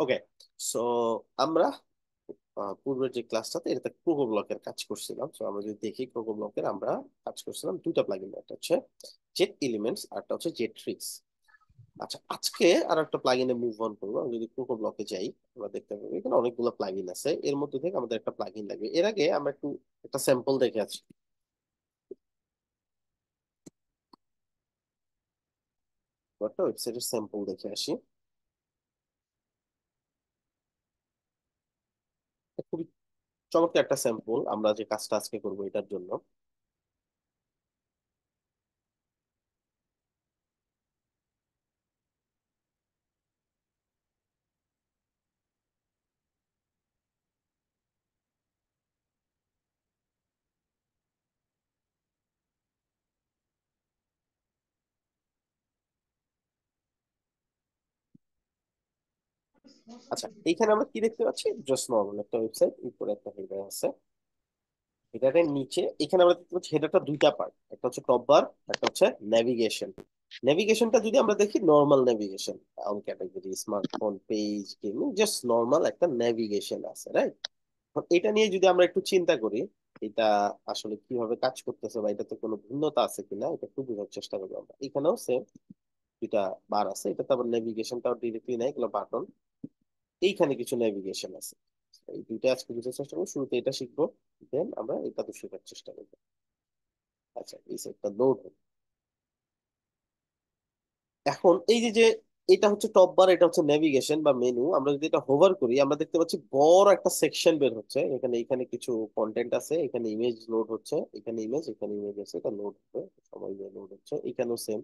ওকে। So আমরা পূর্বের যে ক্লাসটাতে এটা কোকো ব্লকের কাজ করছিলাম। তো আমরা যদি দেখি কোকো ব্লকের আমরা কাজ করছিলাম দুইটা প্লাগইন, একটা হচ্ছে জেট এলিমেন্টস আর একটা হচ্ছে জেট ট্রিক্স। আচ্ছা, আজকে আর একটা প্লাগইনে মুভ অন করবো। আমি যদি কোকো ব্লকে যাই, আমরা দেখতে পাবো এখানে অনেকগুলো প্লাগইন আছে, এর মধ্যে থেকে আমাদের একটা প্লাগইন লাগবে। এর আগে আমরা একটু একটা স্যাম্পল দেখে আছি, একটা ওয়েবসাইটের স্যাম্পল দেখে আসি। খুবই চমৎকার একটা স্যাম্পল আমরা যে কাজটা আজকে করবো এটার জন্য। আচ্ছা, এইখানে আমরা কি দেখতে পাচ্ছি? জাস্ট নর্মাল একটা ওয়েবসাইট, উপরে একটা হেডার আছে। হেডারের নিচে এখানে আমরা দেখতে পাচ্ছি হেডারটা দুইটা পার্ট, একটা হচ্ছে টপ বার, একটা হচ্ছে নেভিগেশন। নেভিগেশনটা যদি আমরা দেখি normal navigation, on category, smartphone, page, gaming, just normal একটা নেভিগেশন আছে, রাইট? এটা নিয়ে যদি আমরা একটু চিন্তা করি, এটা আসলে কিভাবে কাজ করতেছে বা এটাতে কোনো ভিন্নতা আছে কিনা এটা একটু বোঝার চেষ্টা করবো। আমরা এখানেও সেম দুইটা বার আছে, এটাতে আবার নেভিগেশনটাও ডিরেক্টলি নাই, এগুলো বাটন। এইখানে কিছু নেভিগেশন আছে। এই দুইটা আজকে বুঝার চেষ্টা করবো, শুরুতে এটা শিখবো, দেন আমরা এটা তো শেখার চেষ্টা করবো। আচ্ছা, এই সেটটা লোড। এখন এই যে যে এটা হচ্ছে টপ বার, এটা হচ্ছে নেভিগেশন বা মেনু। আমরা যদি এটা হোভার করি আমরা দেখতে পাচ্ছি বড় একটা সেকশন বের হচ্ছে। এখানে এখানে কিছু কন্টেন্ট আছে, এখানে ইমেজ লোড হচ্ছে, এখানে ইমেজ, এখানে ইমেজ আছে, এটা লোড হবে, সবাই লোড হচ্ছে। এখানেও সেম,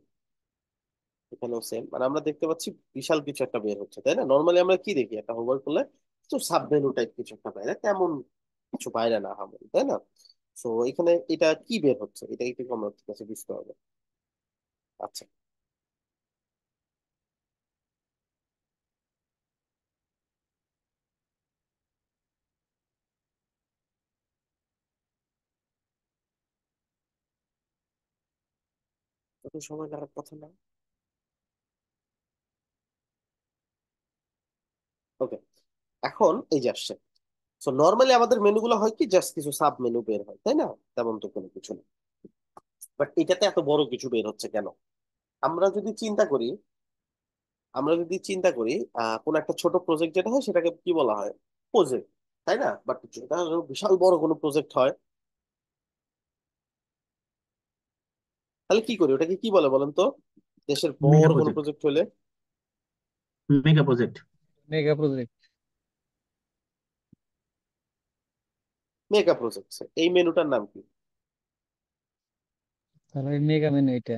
এখানেও সেম, মানে আমরা দেখতে পাচ্ছি বিশাল কিছু একটা বের হচ্ছে, তাই না? নর্মালি আমরা কি দেখি, একটা হোভার করলে তো সাব মেনু টাইপ কিছু একটা বাইরে, তেমন কিছু বাইরে না আমাদের, তাই না? তো এখানে এটা কি বের হচ্ছে এটা একটু আমরা কাছে বুঝতে হবে। আচ্ছা, কত সময় লাগার কথা না। ওকে, এখন এই যে আসছে। সো নর্মালি আমাদের মেনুগুলো হয় কি, জাস্ট কিছু সাব মেনু বের হয়, তাই না? তেমন তো কোনো কিছু না। বাট এটাতে এত বড় কিছু বের হচ্ছে কেন? আমরা যদি চিন্তা করি, আমরা যদি চিন্তা করি কোন একটা ছোট প্রজেক্ট যেটা হয় সেটাকে কি বলা হয়? প্রজেক্ট, তাই না? বাট যেটা বিশাল বড় কোনো প্রজেক্ট হয়, তাহলে কি করি? ওটাকে কি বলে বলেন তো? দেশের মেগা বড় কোনো প্রজেক্ট। প্রজেক্ট হলে mega project. Mega project. Mega project. এই মেনুটার নাম কি? তাহলে মেগা মেনু এটা।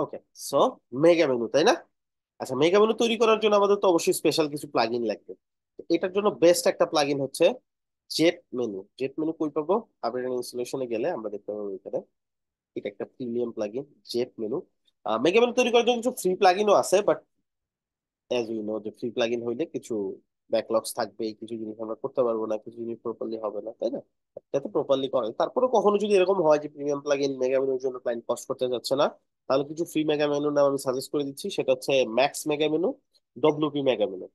ওকে, সো মেগা মেনু, তাই না? আচ্ছা, মেগা মেনু তৈরি করার জন্য আমাদের তো অবশ্যই স্পেশাল কিছু প্লাগইন লাগবে। তো এটার জন্য বেস্ট একটা প্লাগইন হচ্ছে জেট মেনু। জেট মেনু কই পাবো? আপডেট ইনস্টলেশনে গেলে আমরা দেখতে পাবো এখানে। এটা একটা premium plugin, jet menu. Mega menu তৈরি করার জন্য কিছু ফ্রি প্লাগইনও আছে, বাট অ্যাজ ইউ নো যে ফ্রি প্লাগইন হইলে কিছু ব্যাকলগস থাকবে, কিছু জিনিস আমরা করতে পারবো না, কিছু জিনিস প্রপারলি হবে না, তাই না? যাতে প্রপারলি করে, তারপরে কখনো যদি এরকম হয় যে প্রিমিয়াম প্লাগইন মেগা মেনুর জন্য ক্লায়েন্ট কষ্ট করতে যাচ্ছে না, তাহলে কিছু ফ্রি মেগা মেনু নাম আমি সাজেস্ট করে দিচ্ছি। সেটা হচ্ছে max mega menu, WP mega menu.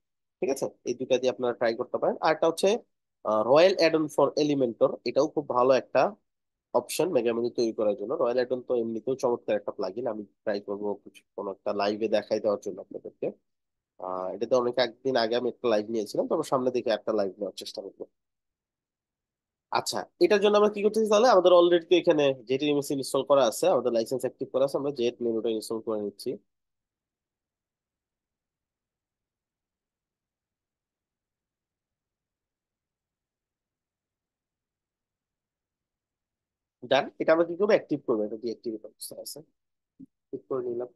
ঠিক আছে, এই দুইটা দিয়ে আপনারা ট্রাই করতে পারেন। আর একটা হচ্ছে Royal add on for Elementor. এটাও খুব ভালো একটা অপশন মেগা মেনু তৈরি করার জন্য। রয়্যাল অ্যাড অন তো এমনিতেও চমৎকার একটা প্লাগইন, আমি ট্রাই করবো কিছু কোনো একটা লাইভে দেখাই দেওয়ার জন্য আপনাদেরকে। এটাতে অনেক একদিন আগে আমি একটা লাইভ নিয়েছিলাম, তবে সামনে থেকে একটা লাইভ নেওয়ার চেষ্টা করবো। আচ্ছা, এটার জন্য আমরা কি করতেছি তাহলে? আমাদের অলরেডি তো এখানে জেট ইমেজ ইনস্টল করা আছে, আমাদের লাইসেন্স অ্যাক্টিভ করা আছে, আমরা জেট মেনুটা ইনস্টল করে নিচ্ছি। ডান। এটা আমরা কি করবো, অ্যাক্টিভ করবো, এটা ডিঅ্যাক্টিভ অবস্থায় আছে, ঠিক করে নিলাম।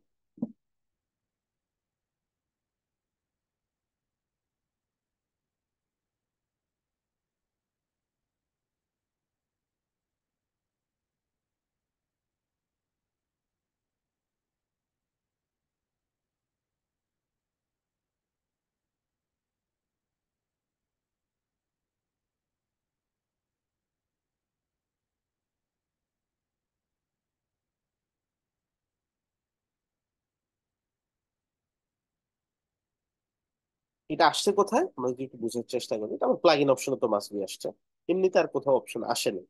এটা আসছে কোথায় আমরা যদি একটু বুঝার চেষ্টা করি, এটা আমার প্লাগ ইন অপশনে তো মাস্ট বি আসছে, এমনিতে আর কোথাও অপশন আসেনি।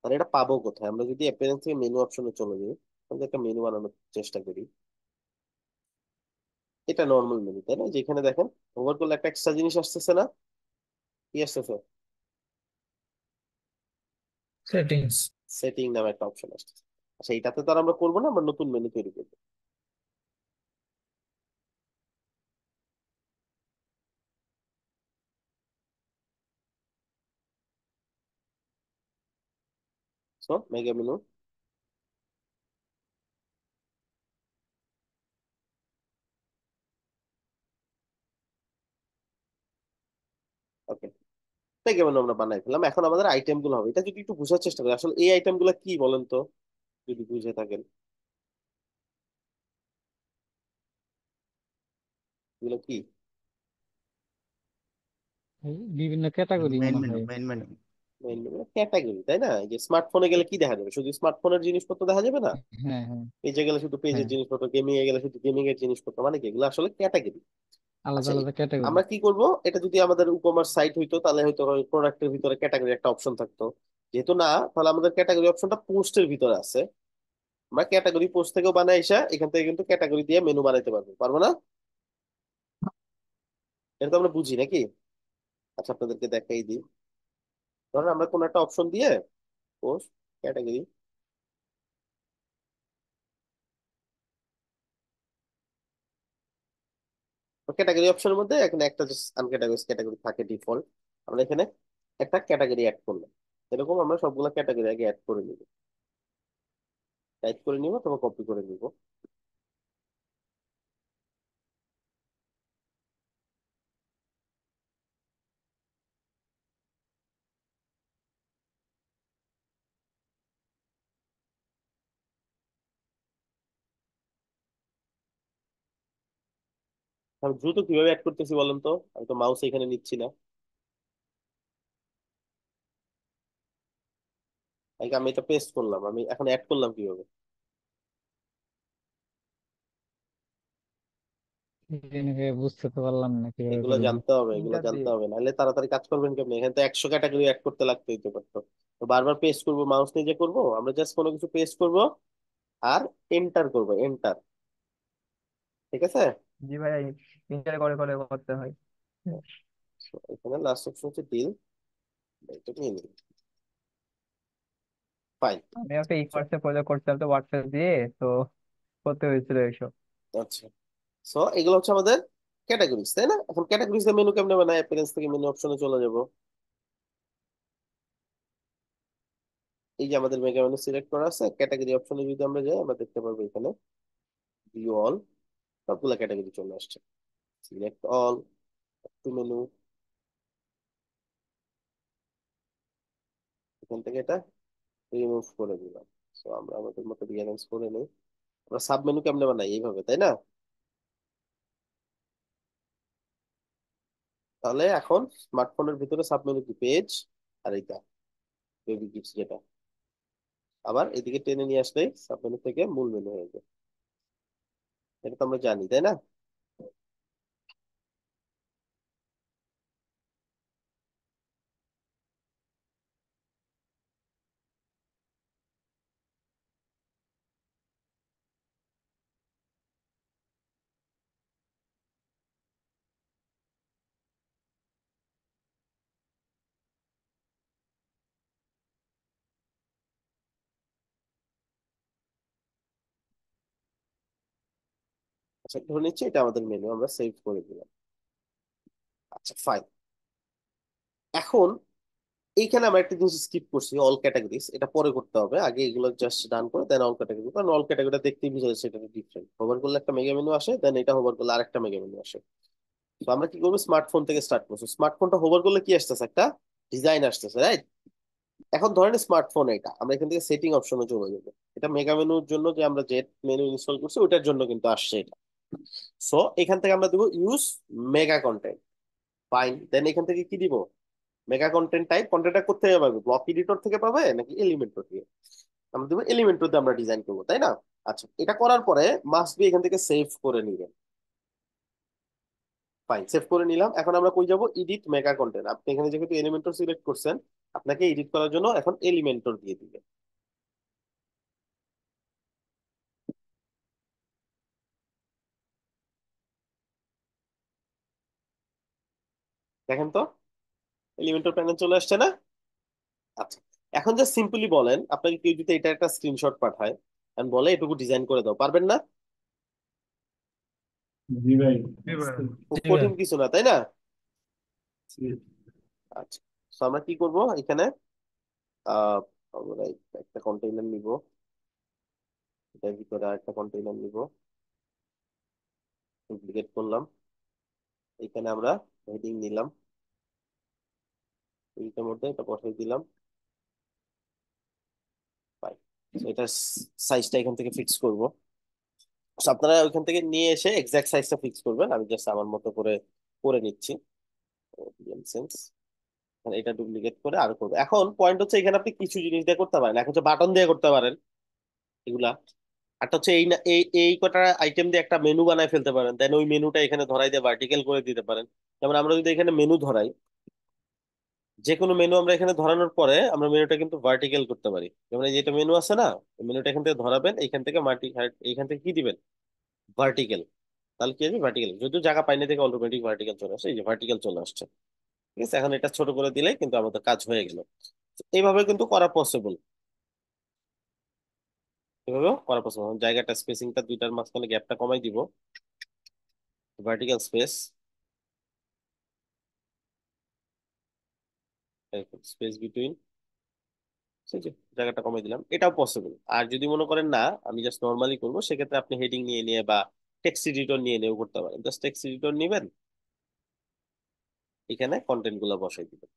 তাহলে এটা পাবো কোথায়? আমরা যদি অ্যাপিয়ারেন্স থেকে মেনু অপশনে চলে যাই, তাহলে একটা মেনু বানানোর চেষ্টা করি। এটা নর্মাল মেনু তাই না, যেখানে দেখেন ওভার করলে একটা এক্সট্রা জিনিস আসতেছে না, কি আসতেছে? সেটিংস। সেটিং নামে একটা অপশন আসতেছে। আচ্ছা এটাতে তো আর আমরা করবো না, আমরা নতুন মেনু তৈরি করবো। সো মেগা মেনু, ওকে, মেগা মেনু আমরা বানাই ফেললাম। এখন আমাদের আইটেম গুলো হবে, এটা যদি একটু বোঝার চেষ্টা করি আসলে এই আইটেম গুলো কি বলেন তো, যদি বুঝে থাকেন এগুলো কি? এই বিভিন্ন ক্যাটাগরি মেইন মনে মেনু, হয়। Main menu. ক্যাটাগরি তাই না? এই যে স্মার্টফোনে গেলে কি দেখা যাবে, শুধু স্মার্টফোনের জিনিসপত্র দেখা যাবে না, হ্যাঁ, হ্যাঁ, পেজে গেলে শুধু পেজের হ্যাঁ, জিনিসপত্র, গেমিং এ গেলে শুধু গেমিং এর জিনিসপত্র, মানে কি এগুলো আসলে ক্যাটাগরি। আলাদা আচ্ছা আলাদা ক্যাটাগরি। আমরা কি করব, এটা যদি আমাদের ই কমার্স সাইট হইতো তাহলে হয়তো প্রোডাক্টের ভিতরে ক্যাটাগরি একটা অপশন থাকতো, যেহেতু না, তাহলে আমাদের ক্যাটাগরি অপশনটা পোস্টের ভিতরে আছে। আমরা ক্যাটাগরি পোস্ট থেকেও বানাই এসে এখান থেকে কিন্তু ক্যাটাগরি দিয়ে মেনু বানাইতে পারবো, পারবো না? এটা তো আমরা বুঝি নাকি? আচ্ছা আপনাদেরকে দেখাই দিই। ধরেন আমরা কোন একটা অপশন দিয়ে পোস্ট ক্যাটাগরি, ক্যাটাগরি অপশনের মধ্যে এখানে একটা আনক্যাটাগরি ক্যাটাগরি থাকে ডিফল্ট, আমরা এখানে একটা ক্যাটাগরি অ্যাড করলাম। এরকম আমরা সবগুলা ক্যাটাগরি আগে অ্যাড করে নিব, টাইপ করে নিব অথবা কপি করে নিব। আমি দ্রুত কিভাবে অ্যাড করতেছি বলেন তো, আমি তো মাউস এখানে নিচ্ছি না। আমি এটা পেস্ট করলাম, আমি এখন অ্যাড করলাম কিভাবে? বুঝতে তো পারলাম না কিভাবে এগুলো করলাম। জানতে হবে, এগুলো ফিঙ্গার জানতে দিয়ে। হবে, নাহলে তাড়াতাড়ি কাজ করবেন কেমনি? এখানে তো 100 ক্যাটাগরি অ্যাড করতে লাগতো, হইতে পারতো। তো বারবার পেস্ট করবো, মাউস নিয়ে যে করবো, আমরা জাস্ট কোনো কিছু পেস্ট করব আর এন্টার করবো, এন্টার। ঠিক আছে। জি ভাই, ফিঙ্গার করে করে করতে হয়। So, এখানে লাস্ট অপশন হচ্ছে ডিল, এটা নিয়ে নিই, ফাইন। আমি একটা ই কমার্সে প্রজেক্ট করছিলাম তো হোয়াটসঅ্যাপ দিয়ে, তো করতে হয়েছিল এইসব। আচ্ছা, সো এগুলো হচ্ছে আমাদের ক্যাটাগরিজ তাই না? এখন ক্যাটাগরিজ মেনু কেমনে বানায়, অ্যাপিয়ারেন্স থেকে মেনু অপশনে চলে যাব। এই যে আমাদের মেগা মেনু সিলেক্ট করা আছে, ক্যাটাগরি অপশনে যদি আমরা যাই আমরা দেখতে পারবো এখানে ভিউ অল, সবগুলা ক্যাটাগরি চলে আসছে। সিলেক্ট অল টু মেনু, এখান থেকে এটা রিমুভ করে দিলাম। সো আমরা আমাদের মতো রিঅ্যারেঞ্জ করে নিই। আমরা সাব মেনু কেমনে বানাই, এইভাবে তাই না? তাহলে এখন স্মার্টফোনের ভিতরে সাব মেনু কি, পেজ আর এইটা বেবি গিফটস, যেটা আবার এদিকে টেনে নিয়ে আসলেই সাব মেনু থেকে মূল মেনু হয়ে যায়। এটা তো আমরা জানি তাই না? আচ্ছা ধরে নিচ্ছি এটা আমাদের মেনু, আমরা সেভ করে দিলাম। আচ্ছা ফাইন। এখন এইখানে আমরা একটা জিনিস স্কিপ করছি, অল ক্যাটাগরিজ, এটা পরে করতে হবে, আগে এগুলো জাস্ট ডান করে দেন অল ক্যাটাগরি, কারণ অল ক্যাটাগরিটা দেখতেই বুঝা যাচ্ছে এটা ডিফারেন্ট। হোভার করলে একটা মেগা মেনু আসে, দেন এটা হোভার করলে আরেকটা মেগা মেনু আসে। তো আমরা কি করবো, স্মার্টফোন থেকে স্টার্ট করছি। স্মার্টফোনটা হোভার করলে কি আসতেছে, একটা ডিজাইন আসতেছে, রাইট? এখন ধরেন স্মার্টফোন, এটা আমরা এখান থেকে সেটিং অপশনে চলে যাবো। এটা মেগা মেনুর জন্য যে আমরা জেট মেনু ইনস্টল করছি ওটার জন্য কিন্তু আসছে এটা। সো এখান থেকে আমরা দেবো ইউজ মেগা কন্টেন্ট, ফাইন। দেন এখান থেকে কি দিব, মেগা কন্টেন্ট টাইপ। কন্টেন্টটা কোথা থেকে পাবে, ব্লক এডিটর থেকে পাবে নাকি এলিমেন্টর থেকে? আমরা দেবো এলিমেন্টর দিয়ে আমরা ডিজাইন করবো, তাই না? আচ্ছা, এটা করার পরে মাস্ট বি এখান থেকে সেভ করে নিবেন। ফাইন, সেভ করে নিলাম। এখন আমরা কই যাব, এডিট মেগা কন্টেন্ট। আপনি এখানে যেহেতু এলিমেন্টর সিলেক্ট করছেন, আপনাকে এডিট করার জন্য এখন এলিমেন্টর দিয়ে দিবে। দেখেন তো, এলিমেন্টর প্যানেল চলে আসছে না? আচ্ছা, এখন জাস্ট সিম্পলি বলেন, আপনাকে কেউ যদি এটা একটা স্ক্রিনশট পাঠায় and বলে এটুকু ডিজাইন করে দাও, পারবেন না? জি ভাই। জি ভাই। খুব জি ভাই। কঠিন কিছু না, তাই না? জি। আচ্ছা, তো আমরা কি করব এখানে, আমরা একটা কন্টেইনার নিব, এটার ভিতরে আরেকটা কন্টেইনার নিব, ডুপ্লিকেট করলাম। এখানে আমরা হেডিং নিলাম, এইটার মধ্যে এটা বসাই দিলাম। Fine. So এটার সাইজটা এখান থেকে ফিক্স করব। So আপনারা ওইখান থেকে নিয়ে এসে এক্সাক্ট সাইজটা ফিক্স করবেন, আমি জাস্ট আমার মতো করে করে নিচ্ছি। সেন্স, এটা ডুপ্লিকেট করে আর করবো। এখন পয়েন্ট হচ্ছে, এখানে আপনি কিছু জিনিস দিয়ে করতে পারেন, এক হচ্ছে বাটন দিয়ে করতে পারেন এগুলা, একটা হচ্ছে এই না এই এই কটা আইটেম দিয়ে একটা মেনু বানায় ফেলতে পারেন, দেন ওই মেনুটা এখানে ধরাই দিয়ে ভার্টিক্যাল করে দিতে পারেন। যেমন আমরা যদি এখানে মেনু ধরাই, যে কোনো মেনু আমরা এখানে ধরানোর পরে আমরা মেনুটা কিন্তু ভার্টিক্যাল করতে পারি। যেমন এই যে এটা মেনু আছে না, মেনুটা এখান থেকে ধরাবেন, এইখান থেকে এইখান থেকে কি দিবেন, ভার্টিক্যাল। তাহলে কি হবে, ভার্টিক্যাল। যদিও জায়গা পাইনি থেকে অটোমেটিক ভার্টিক্যাল চলে আসছে, এই যে ভার্টিক্যাল চলে আসছে। ঠিক আছে, এখন এটা ছোট করে দিলে কিন্তু আমাদের কাজ হয়ে গেল। এইভাবে কিন্তু করা পসিবল, এভাবেও করা পসিবল। জায়গাটা স্পেসিংটা দুইটার মাঝখানে গ্যাপটা কমাই দিব, ভার্টিক্যাল স্পেস, স্পেস বিটুইন, ঠিক আছে, জায়গাটা কমাই দিলাম। এটাও পসিবল। আর যদি মনে করেন না আমি জাস্ট নর্মালি করবো, সেক্ষেত্রে আপনি হেডিং নিয়ে নিয়ে বা টেক্সট এডিটর নিয়ে নিয়েও করতে পারেন। জাস্ট টেক্সট এডিটর নিবেন, এখানে কন্টেন্ট গুলো বসাই দিবেন।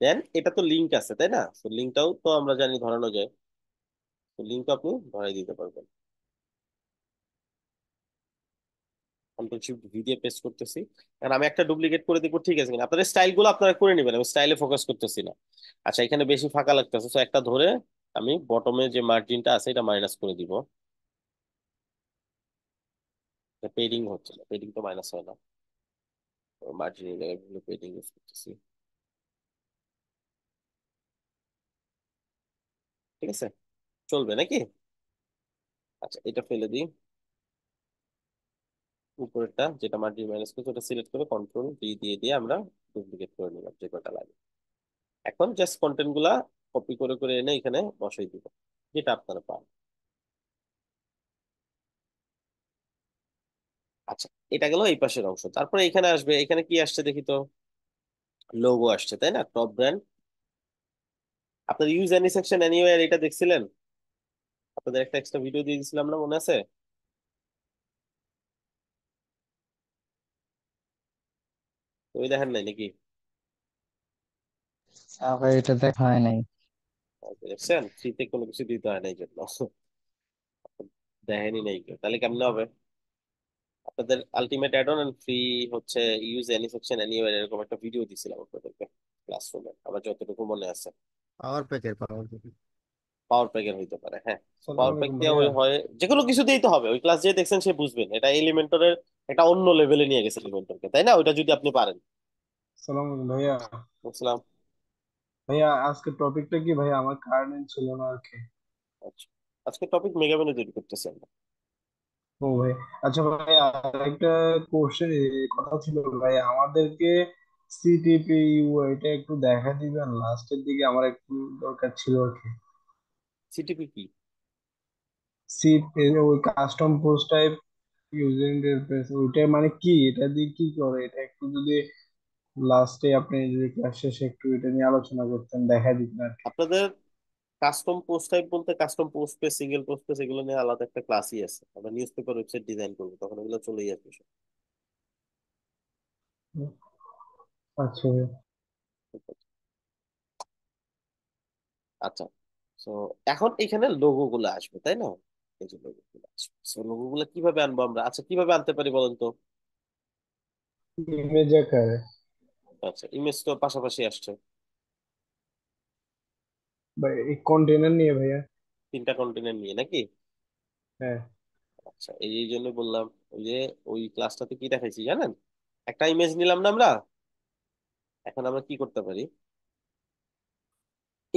দেন এটা তো লিঙ্ক আছে, তাই না? তো লিঙ্কটাও তো আমরা জানি ধরানো যায়, তো লিঙ্ক আপনি ধরাই দিতে পারবেন। কন্ট্রোল শিফট ভি দিয়ে পেস্ট করতেছি, কারণ আমি একটা ডুপ্লিকেট করে দিব, ঠিক আছে কিনা? আপনাদের স্টাইল গুলো আপনারা করে নেবেন, আমি স্টাইলে ফোকাস করতেছি না। আচ্ছা, এখানে বেশি ফাঁকা লাগতেছে, তো একটা ধরে আমি বটমে যে মার্জিনটা আছে এটা মাইনাস করে দিব। পেডিং হচ্ছে না, পেডিং তো মাইনাস হয় না, মার্জিন জায়গায় পেডিং ইউজ করতেছি। ঠিক আছে, চলবে নাকি? আচ্ছা, এটা ফেলে দিই। উপরেরটা যেটা মার্জিন মাইনাস করছে ওটা সিলেক্ট করে কন্ট্রোল ডি দিয়ে দিয়ে আমরা ডুপ্লিকেট করে নিলাম যে কটা লাগে। এখন জাস্ট কন্টেন্ট গুলা কপি করে করে এনে এখানে বসাই দিব, যেটা আপনারা পান। আচ্ছা, এটা গেল এই পাশের অংশ। তারপরে এখানে আসবে, এখানে কি আসছে দেখি তো, লোগো আসছে, তাই না? Top brand. আপনার ইউজ এনি সেকশন এনিওয়্যার এটা দেখছিলেন? আপনাদের একটা এক্সট্রা ভিডিও দিয়ে দিয়েছিলাম না, মনে আছে? তো ওই দেখেন নাই নাকি? ভাই এটা দেখা হয় নাই। আচ্ছা, দেখছেন, ফ্রিতে কোনো কিছু দিতে হয় না এই জন্য। দেখেনি নাই কেউ, তাহলে কেমনে হবে? আপনাদের ultimate add on and free হচ্ছে ইউজ এনি সেকশন এনিওয়্যার, এরকম একটা ভিডিও দিছিলাম আপনাদেরকে ক্লাসরুমে, আমার যতটুকু মনে আছে। পাওয়ার প্যাকের। পাওয়ার প্যাকের হইতে পারে, হ্যাঁ। সালাম পাওয়ার প্যাক আলাইকুম দিয়ে ভাইয়া। হয়, যে কোনো কিছু দিয়েই তো হবে। ওই ক্লাস যে দেখছেন সে বুঝবেন, এটা এলিমেন্টরের একটা অন্য লেভেলে নিয়ে গেছে এলিমেন্টরকে, তাই না? ওইটা যদি আপনি পারেন। সালাম আলাইকুম ভাইয়া। বুঝলাম। ভাইয়া আজকে টপিকটা কি ভাইয়া? আমার কারেন্ট ছিল না আর কি। আচ্ছা, আজকে টপিক মেগা মেনু তৈরি করতেছি আমরা। ও ভাই, আচ্ছা ভাই, আরেকটা কোশ্চেন কথা ছিল ভাই, আমাদেরকে সিটিপিইউ এটা একটু দেখা দিবেন লাস্টের দিকে, আমার একটু দরকার ছিল আর কি। সিটিপি কি? সি, ওই custom post type user interface, ওইটা মানে কি? এটা দিয়ে কি করে? এটা একটু যদি লাস্টে আপনি যদি ক্লাস শেষে একটু এটা নিয়ে আলোচনা করতেন, দেখা দিতেন আর কি। আপনাদের কাস্টম পোস্ট টাইপ বলতে custom post page, single post page, এগুলো নিয়ে আলাদা একটা ক্লাসই আছে। আমরা নিউজ পেপার ওয়েবসাইট ডিজাইন করবো, তখন এগুলো চলেই আসবে সব। আচ্ছা ভাই। আচ্ছা, তো এখন এখানে লোগো গুলো আসবে, তাই না? এই যে লোগো গুলো আসবে, তো লোগো গুলো কিভাবে আনবো আমরা? আচ্ছা, কিভাবে আনতে পারি বলেন তো? ইমেজ আকারে। আচ্ছা, ইমেজ তো পাশাপাশি আসছে, ভাই এই কন্টেনার নিয়ে ভাইয়া। তিনটা কন্টেনার নিয়ে নাকি? হ্যাঁ। আচ্ছা, এই জন্য বললাম, ওই যে ওই ক্লাসটাতে কি দেখাইছি জানেন? একটা ইমেজ নিলাম না আমরা, এখন আমরা কি করতে পারি?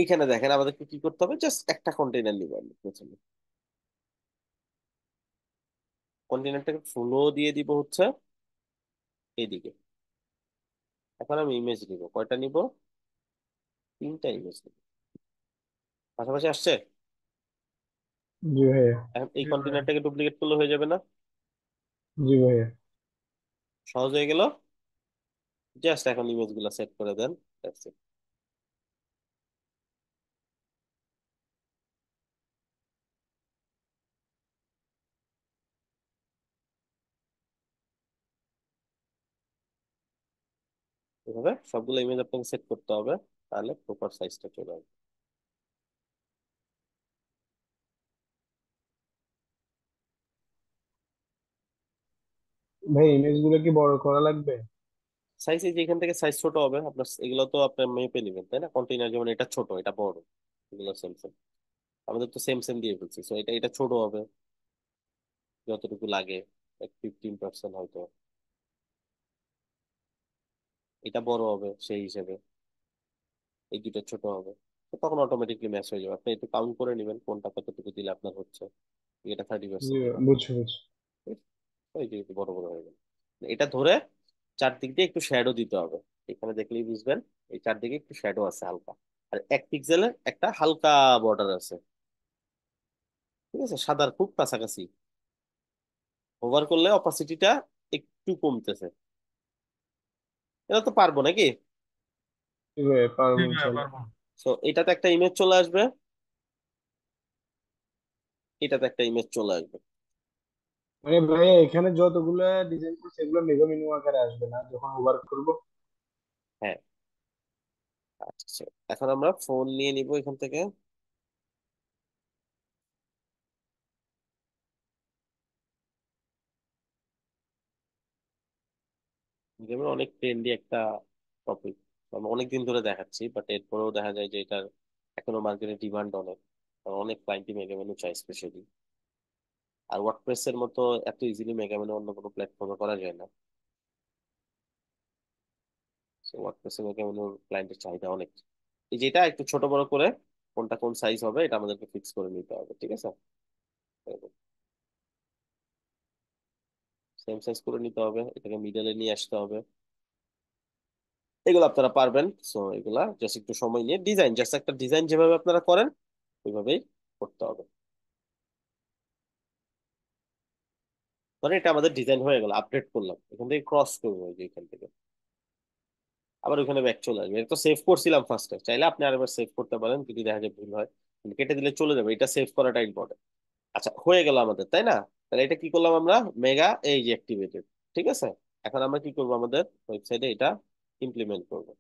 এখানে দেখেন আমাদেরকে কি করতে হবে, জাস্ট একটা কন্টেনার নিব আমি প্রথমে। কন্টেনারটাকে ফ্লো দিয়ে দিব হচ্ছে এইদিকে। এখন আমি ইমেজ নিব, কয়টা নিব? তিনটা ইমেজ নিব, পাশাপাশি আসছে। জি ভাইয়া। এখন এই কন্টেনারটাকে ডুপ্লিকেট করলে হয়ে যাবে না? জি ভাইয়া। সহজ হয়ে গেল। জাস্ট এখন ইমেজ গুলা সেট করে দেন। That's it. এভাবে সবগুলো ইমেজ আপনাকে সেট করতে হবে, তাহলে প্রপার সাইজটা চলে আসবে। ভাই ইমেজ গুলো কি বড় করা লাগবে? সাইজ এই যে এখান থেকে সাইজ ছোট হবে আপনার, এগুলো তো আপনার মেপে নেবেন তাই না? কন্টেইনার যেমন এটা ছোট এটা বড়, এগুলো সেম সেম, আমাদের তো সেম সেম দিয়ে ফেলছি, তো এটা এটা ছোট হবে যতটুকু লাগে, 15% হয়তো। এটা বড় হবে সেই হিসেবে, এই দুটো ছোট হবে। তো তখন অটোমেটিকলি ম্যাচ হয়ে যাবে। আপনি একটু কাউন্ট করে নেবেন কোনটা কতটুকু দিলে আপনার হচ্ছে। এটা জি 30% ভাইয়া, দিলাম, বুঝছি বুঝছি। ওই যে একটু বড় বড় হয়ে গেল। এটা ধরে চারদিক দিয়ে একটু শ্যাডো দিতে হবে। এখানে দেখলেই বুঝবেন, এই চারদিকে একটু শ্যাডো আছে হালকা, আর 1 পিক্সেলের একটা হালকা বর্ডার আছে। ঠিক আছে, সাদার খুব কাছাকাছি। ওভার করলে অপাসিটিটা একটু কমতেছে। এটা তো পারবো নাকি? জি ভাইয়া, পারবো ইনশাল্লাহ। তো এটাতে একটা ইমেজ চলে আসবে, এটাতে একটা ইমেজ চলে আসবে। মানে ভাইয়া এখানে যতগুলো ডিজাইন করছে এগুলো মেগা মেনু আকারে আসবে না যখন ওভার করব? হ্যাঁ। আচ্ছা, এখন আমরা ফোন নিয়ে নিব এখান থেকে। যেমন অনেক ট্রেন্ডি একটা টপিক, আমরা অনেকদিন ধরে দেখাচ্ছি, বাট এরপরেও দেখা যায় যে এটার এখনো মার্কেটে ডিমান্ড অনেক, কারণ অনেক ক্লায়েন্টই মেগা মেনু চাই স্পেশালি। আর ওয়ার্ডপ্রেস এর মতো এত ইজিলি মেগা মেনু অন্য কোনো প্ল্যাটফর্মে করা যায় না। ওয়ার্ডপ্রেস এর মেগা মেনুর ক্লায়েন্টের চাহিদা অনেক। এই যেটা একটু ছোট বড় করে কোনটা কোন সাইজ হবে এটা আমাদেরকে ফিক্স করে নিতে হবে, ঠিক আছে? সেম সাইজ করে নিতে হবে, এটাকে মিডলে নিয়ে আসতে হবে। এগুলো আপনারা পারবেন। সো এগুলা জাস্ট একটু সময় নিয়ে ডিজাইন, জাস্ট একটা ডিজাইন যেভাবে আপনারা করেন ওইভাবেই করতে হবে। মানে এটা আমাদের ডিজাইন হয়ে গেল, আপডেট করলাম, এখান থেকে ক্রস করবো এই যে এখান থেকে, আবার ওখানে ব্যাক চলে আসবে। এটা তো সেভ করছিলাম ফার্স্টে, চাইলে আপনি আরেকবার সেভ করতে পারেন যদি দেখা যায় ভুল হয়, কিন্তু কেটে দিলে চলে যাবে, এটা সেভ করাটা ইম্পর্টেন্ট। আচ্ছা, হয়ে গেল আমাদের, তাই না? তাহলে এটা কি করলাম আমরা, মেগা এই যে অ্যাক্টিভেটেড, ঠিক আছে? এখন আমরা কি করবো, আমাদের ওয়েবসাইটে এটা ইমপ্লিমেন্ট করবো।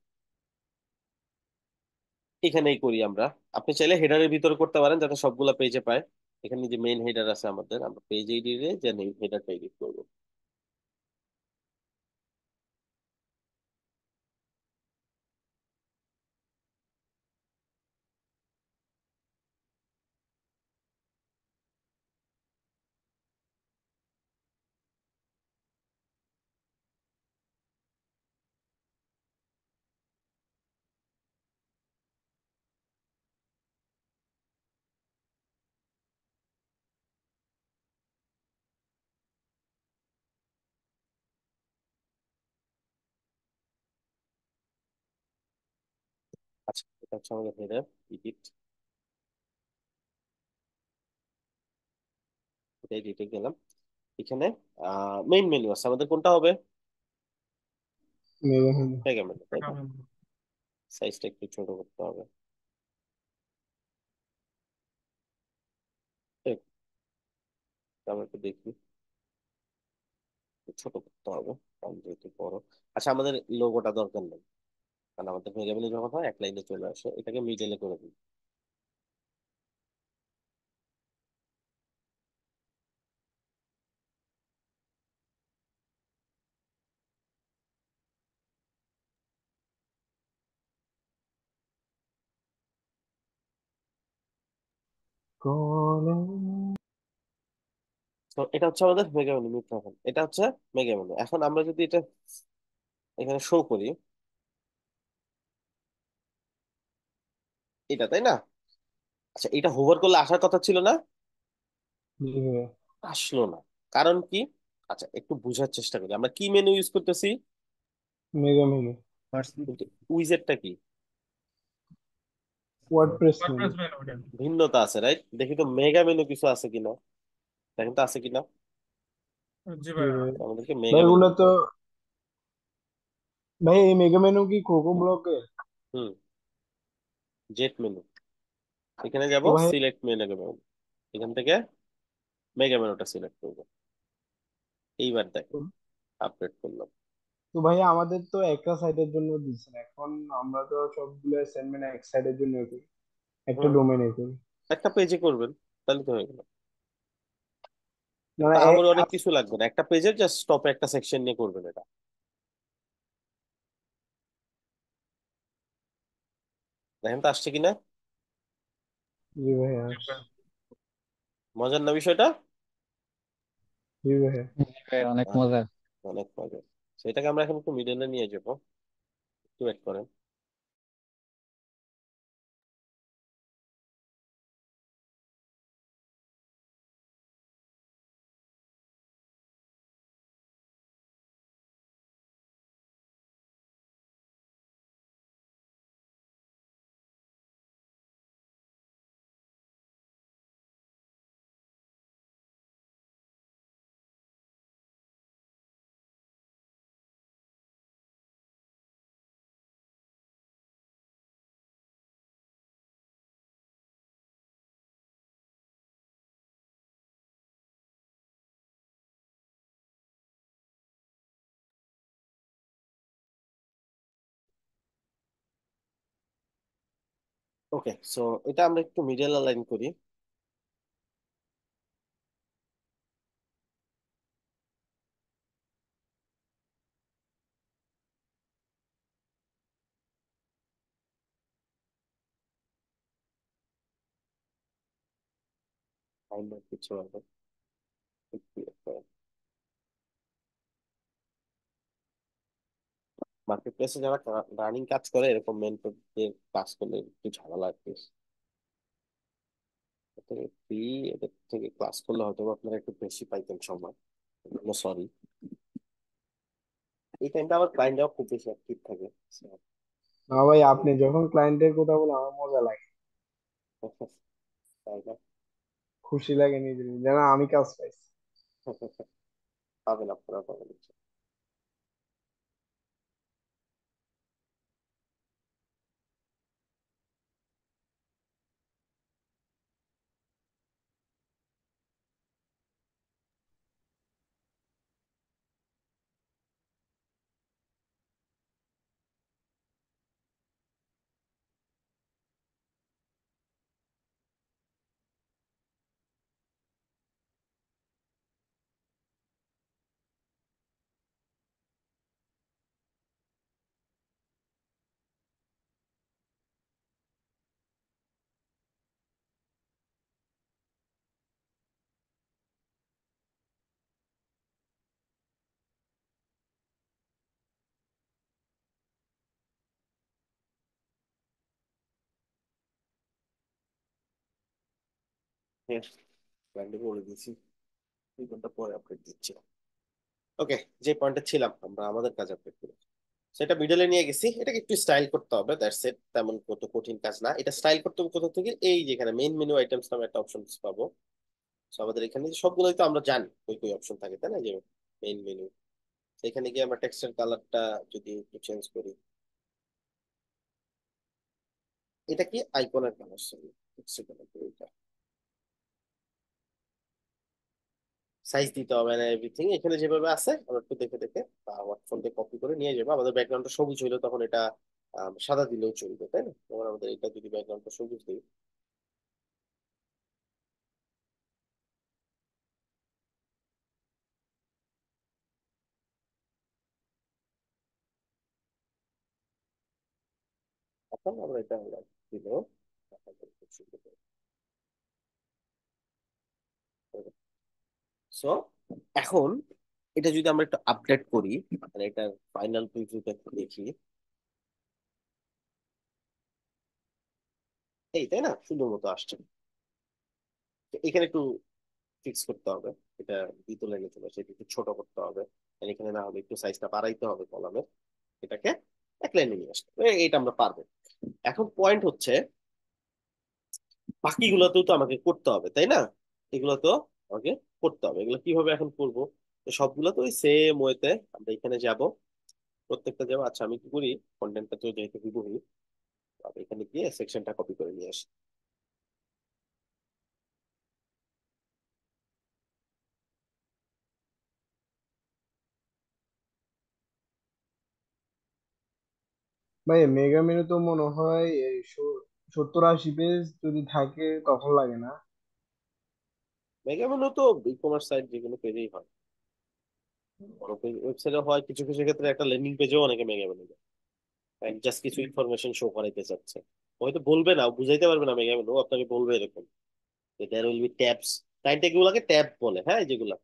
এখানেই করি আমরা। আপনি চাইলে হেডারের ভিতরে করতে পারেন যাতে সবগুলা পেজে পায়। এখানে যে মেইন হেডার আছে আমাদের, আমরা পেজ আইডি রে যে হেডারটা এডিট করবো। আচ্ছা, এটা হচ্ছে আমাদের হেডার, এডিট, এটা এডিটে গেলাম। এখানে মেইন মেনু আছে আমাদের, কোনটা হবে? Mega menu. মেগা মেনু, তাই না? সাইজটা একটু ছোট করতে হবে। ঠিক, আমরা একটু দেখি, একটু ছোট করতে হবে কারণ যেহেতু বড়। আচ্ছা, আমাদের লোগোটা দরকার নেই, কারণ আমাদের মেগা মেনু যখন হয় এক লাইনে চলে আসে, এটাকে মিডলে করে দিই। তো এটা হচ্ছে আমাদের মেগা মেনু মিক্রোফোন, এটা হচ্ছে মেগা মেনু। এখন আমরা যদি এটা এখানে শো করি, এটা তাই না? আচ্ছা, এটা হোভার করলে আসার কথা ছিল না, জি ভাইয়া। আসলো না, কারণ কি? আচ্ছা, একটু বোঝার চেষ্টা করি, আমরা কি মেনু ইউজ করতেছি, মেগা মেনু। কিন্তু উইজেটটা কি? WordPress menu. ওয়ার্ডপ্রেস মেনু ওটা। ভিন্নতা আছে, রাইট? দেখি তো মেগা মেনু কিছু আছে কিনা, দেখেন তো আছে কিনা। জি জি ভাইয়া। ভাই। তো আমাদেরকে ভাই মেগা মেনু এগুলো নিতে তো, হবে। ভাই এই মেগা মেনু কি কোকো ব্লকে? হুম, জেট মেনু, এখানে যাব, তো ভাই, সিলেক্ট মেনু মেনু, এখান থেকে মেগা মেনুটা সিলেক্ট করবো। এইবার দেখেন, আপডেট করলাম। তো ভাই আমাদের তো একটা সাইটের জন্য দিচ্ছেন এখন, আমরা তো সবগুলো অ্যাসাইনমেন্ট এক সাইটের জন্য করি, একটা হুম, ডোমেনে করি। একটা পেজে করবেন, তাহলে তো হয়ে গেল। মানে তো আমার অনেক কিছু লাগবে না, একটা পেজের জাস্ট টপে একটা সেকশন নিয়ে করবেন এটা। দেখেন তো আসছে কিনা। জি ভাই। জি ভাইয়া। মজার না বিষয়টা? জি ভাই। ভাই অনেক আহ, মজার। অনেক মজার। সেটাকে আমরা এখন একটু মিডলে নিয়ে যাবো, একটু ওয়েট করেন। ওকে, সো এটা আমরা একটু মিডল অ্যালাইন করি। ফাইন্ড কিছু হবে, একটু wait করেন। মার্কেট প্লেসে যারা রানিং কাজ করে এরকম মেন্টরদের কাজ করলে একটু ঝামেলা লাগবে। ফ্রি, এদের থেকে ক্লাস করলে হয়তো বা আপনারা একটু বেশি পাইতেন সময়, সরি। এই টাইমটা আবার ক্লায়েন্টরাও খুব বেশি অ্যাক্টিভ থাকে। So, না ভাই, আপনি যখন ক্লায়েন্টের কথা বলেন আমার মজা লাগে, তাই না? খুশি লাগে নিজের, যেন আমি কাজ পাইছি। পাবেন, আপনারা পাবেন। হ্যাঁ, ক্লায়েন্টকে বলে দিয়েছি 2 ঘন্টা পরে আপডেট দিচ্ছি। ওকে, যে পয়েন্টে ছিলাম, আমরা আমাদের কাজ আপডেট করি। সেটা মিডলে নিয়ে গেছি, এটাকে একটু স্টাইল করতে হবে, দ্যাটস ইট, তেমন কত কঠিন কাজ না। এটা স্টাইল করতে হবে কোথা থেকে? এই যেখানে মেইন মেনু আইটেমস নামে একটা অপশন পাবো। So, আমাদের এখানে সবগুলোই তো আমরা জানি কই কই অপশন থাকে, তাই না? যে মেইন মেনু, এখানে গিয়ে আমরা টেক্সটের কালারটা যদি একটু চেঞ্জ করি, এটা কি আইকনের কালার, সরি টেক্সটের কালার এটা সাইজ দিতে হবে না, এভরিথিং এখানে যেভাবে আছে আমরা একটু দেখে দেখে বা ফোন থেকে কপি করে নিয়ে যাবো। আমাদের ব্যাকগ্রাউন্ডটা সবুজ হইলো তখন এটা সাদা দিলেও চলবে, তাই না? যেমন আমাদের এটা যদি ব্যাকগ্রাউন্ডটা সবুজ দিই, এখন আমরা এটা দিলেও খুব সুন্দর সো এখন এটা যদি আমরা একটু আপডেট করি, মানে এটা ফাইনাল প্রিভিউটা একটু দেখি, এই তাই না, সুন্দর মতো আসছে। তো এখানে একটু ফিক্স করতে হবে, এটা দ্বিতীয় লাইনে চলে আসে, এটা একটু ছোট করতে হবে, আর এখানে না হলে একটু সাইজটা বাড়াইতে হবে কলামের, এটাকে এক লাইনে নিয়ে আসতে হবে। এটা আমরা পারবো। এখন পয়েন্ট হচ্ছে বাকিগুলোতেও তো আমাকে করতে হবে, তাই না? এগুলো তো আমাকে করতে হবে। এগুলো কিভাবে এখন করবো? তো সবগুলো তো ওই সেম ওয়েতে আমরা এখানে যাব, প্রত্যেকটা যাবো। আচ্ছা আমি কি করি, কন্টেন্টটা তো যেহেতু হুবহু, আমি এখানে গিয়ে সেকশনটা কপি করে নিয়ে আসি। ভাই মেগা মেনু তো মনে হয় এই 70-80 পেজ যদি থাকে তখন লাগে না? মেগামেনু তো ই কমার্স সাইট যেগুলো পেজেই হয়, বড় পেজ ওয়েবসাইটে হয়, কিছু কিছু ক্ষেত্রে একটা ল্যান্ডিং পেজেও অনেকে মেগামেনু দেয়, জাস্ট কিছু ইনফরমেশন শো করাইতে চাচ্ছে। ও হয়তো বলবে না, ও বুঝাইতে পারবে না মেগামেনু, ও আপনাকে বলবে এরকম যে there will be tabs, client এগুলোকে ট্যাব বলে, হ্যাঁ যেগুলা,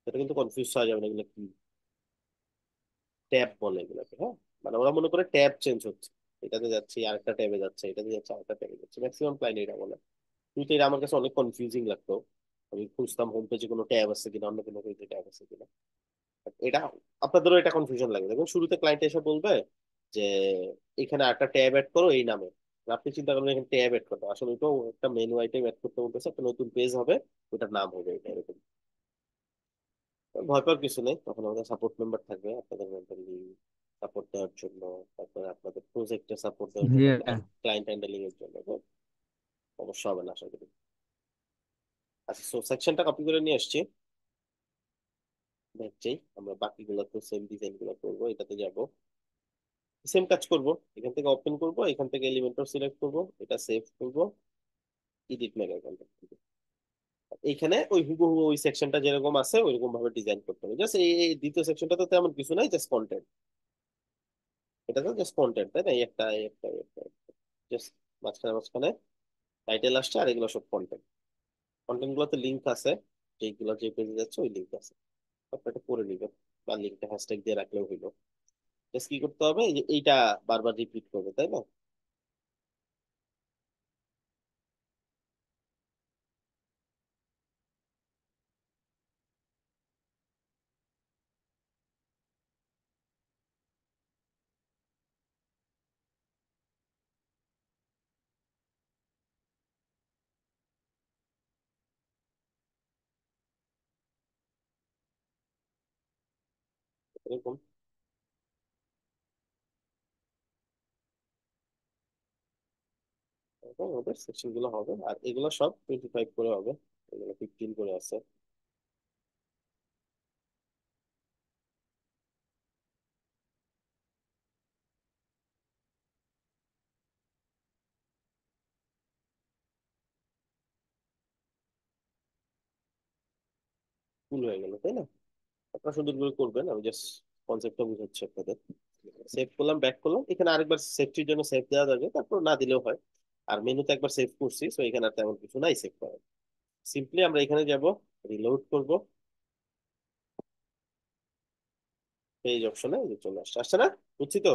এটা কিন্তু কনফিউজ হয়ে যাবে না, এগুলো কি ট্যাব বলে এগুলোকে, হ্যাঁ। মানে ওরা মনে করে ট্যাব চেঞ্জ হচ্ছে, এটাতে যাচ্ছি আরেকটা ট্যাবে যাচ্ছে, এটাতে যাচ্ছে আরেকটা ট্যাবে যাচ্ছে, ম্যাক্সিমাম ক্লায়েন্ট এটা বলে। কিন্তু এটা আমার কাছে অনেক কনফিউজিং লাগতো, আমি খুঁজতাম হোম পেজে কোনো ট্যাব আছে কিনা, অন্য কোনো পেজে ট্যাব আছে কিনা। এটা আপনাদেরও এটা কনফিউশন লাগে, দেখুন শুরুতে ক্লায়েন্ট এসে বলবে যে এখানে একটা ট্যাব অ্যাড করো এই নামে, আর আপনি চিন্তা করবেন এখানে ট্যাব অ্যাড করতে, আসলে ওইটাও একটা মেনু আইটেম অ্যাড করতে বলতেছে, একটা নতুন পেজ হবে, ওটার নাম হবে এটা, এরকম। ভয় পাওয়ার কিছু নেই, তখন আমাদের সাপোর্ট মেম্বার থাকবে আপনাদের মেন্টালি সাপোর্ট দেওয়ার জন্য, তারপরে আপনাদের প্রজেক্টে সাপোর্ট দেওয়ার জন্য, Yeah. ক্লায়েন্ট হ্যান্ডেলিং এর জন্য, তো সমস্যা হবে না আশা করি। আচ্ছা সো সেকশনটা কপি করে নিয়ে আসছি, দেখছি আমরা বাকিগুলো তো সেম ডিজাইন গুলো করবো, এটাতে যাব, সেম কাজ করব, এখান থেকে ওপেন করব, এখান থেকে এলিমেন্টর সিলেক্ট করব, এটা সেভ করব, এডিট মেগা কন্টেন্ট, এইখানে ওই হুবহু ওই সেকশনটা যেরকম আছে ওইরকম ভাবে ডিজাইন করতে হবে। জাস্ট এই দ্বিতীয় সেকশনটা তো তেমন কিছু নাই, জাস্ট কন্টেন্ট, এটা তো জাস্ট কন্টেন্ট, তাই না? এই একটা জাস্ট মাঝখানে মাঝখানে টাইটেল আসছে, আর এগুলো সব কন্টেন্ট, কন্টেন্ট গুলোতে লিঙ্ক আছে, যেগুলো যে পেজে যাচ্ছে ওই লিঙ্ক আছে, আপনার এটা করে নিবেন, বা লিঙ্কটা হ্যাশট্যাগ দিয়ে রাখলেও হইলো। জাস্ট কি করতে হবে, এই যে এইটা বারবার রিপিট করবে, তাই না? এরকম এরকম ওদের সেকশন গুলো হবে, আর এগুলো সব 25 করে হবে, এগুলো 15 করে আছে। ফুল হয়ে গেল, তাই না? আপনারা সুন্দর করে করবেন, আমি জাস্ট কনসেপ্টটা বুঝাচ্ছি আপনাদের। সেভ করলাম, ব্যাক করলাম, এখানে আরেকবার সেফটির জন্য সেভ দেওয়া যাবে, তারপর না দিলেও হয়। আর মেনুতে একবার সেভ করছি, তো এখানে আর তেমন কিছু নাই সেভ করার। সিম্পলি আমরা এখানে যাব, রিলোড করব, পেজ অপশনে চলে আসছে, আসছে না? বুঝছি তো।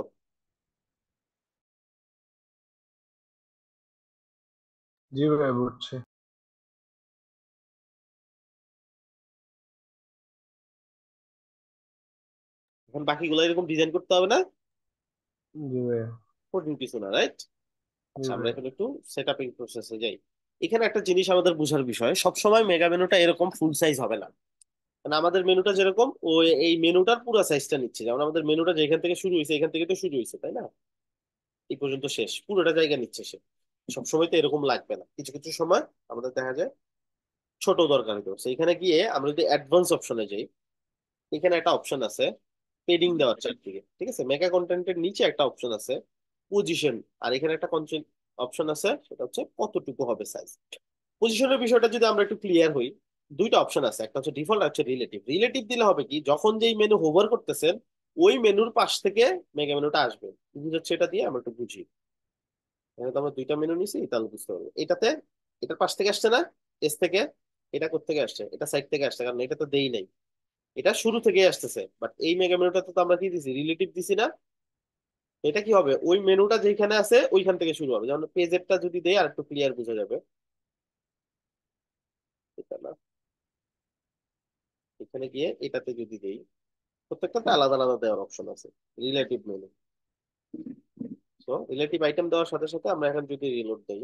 জি ভাই বুঝছি। এখন বাকিগুলো এরকম ডিজাইন করতে হবে না, জি ভাই। কঠিন কিছু না, রাইট? জি আচ্ছা আমরা ভাই। এখন একটু সেটআপিং প্রসেসে যাই। এখানে একটা জিনিস আমাদের বোঝার বিষয়, সবসময় মেগা মেনুটা এরকম ফুল সাইজ হবে না, মানে আমাদের মেনুটা যেরকম ও এই মেনুটার পুরো সাইজটা নিচ্ছে, যেমন আমাদের মেনুটা যেখান থেকে শুরু হয়েছে এখান থেকে তো শুরু হয়েছে তাই না, এই পর্যন্ত শেষ পুরোটা জায়গা নিচ্ছে সে। সবসময় তো এরকম লাগবে না, কিছু কিছু সময় আমাদের দেখা যায় ছোট দরকার হতে পারছে। এখানে গিয়ে আমরা যদি অ্যাডভান্স অপশনে যাই, এখানে একটা অপশন আছে পেডিং দেওয়ার চারদিকে, ঠিক আছে, মেগা কন্টেন্টের নিচে একটা অপশন আছে পজিশন, আর এখানে একটা অপশন আছে সেটা হচ্ছে কতটুকু হবে সাইজ। পজিশনের বিষয়টা যদি আমরা একটু ক্লিয়ার হই, দুইটা অপশন আছে, একটা হচ্ছে ডিফল্ট আর হচ্ছে রিলেটিভ। রিলেটিভ দিলে হবে কি, যখন যেই মেনু হোভার করতেছেন ওই মেনুর পাশ থেকে মেগা মেনুটা আসবে, বুঝাচ্ছে এটা দিয়ে আমরা একটু বুঝি। এখানে তো আমরা দুইটা মেনু নিছি, তাহলে বুঝতে পারবো এটাতে এটার পাশ থেকে আসছে না, এস থেকে। এটা কোত্থেকে আসছে, এটা সাইড থেকে আসছে, কারণ এটা তো দেই নাই, এটা শুরু থেকে আসতেছে। বাট এই মেগা মেনুটা তো আমরা কি দিছি, রিলেটিভ দিছি না। এটা কি হবে, ওই মেনুটা যেখানে আছে ওইখান থেকে শুরু হবে। যেমন পেজেরটা যদি দেই আর একটু ক্লিয়ার বোঝা যাবে। এটা না, এখানে গিয়ে এটাতে যদি দেই, প্রত্যেকটাতে আলাদা আলাদা দেওয়ার অপশন আছে, রিলেটিভ মেনু। তো রিলেটিভ আইটেম দেওয়ার সাথে সাথে আমরা এখন যদি রিলোড দিই,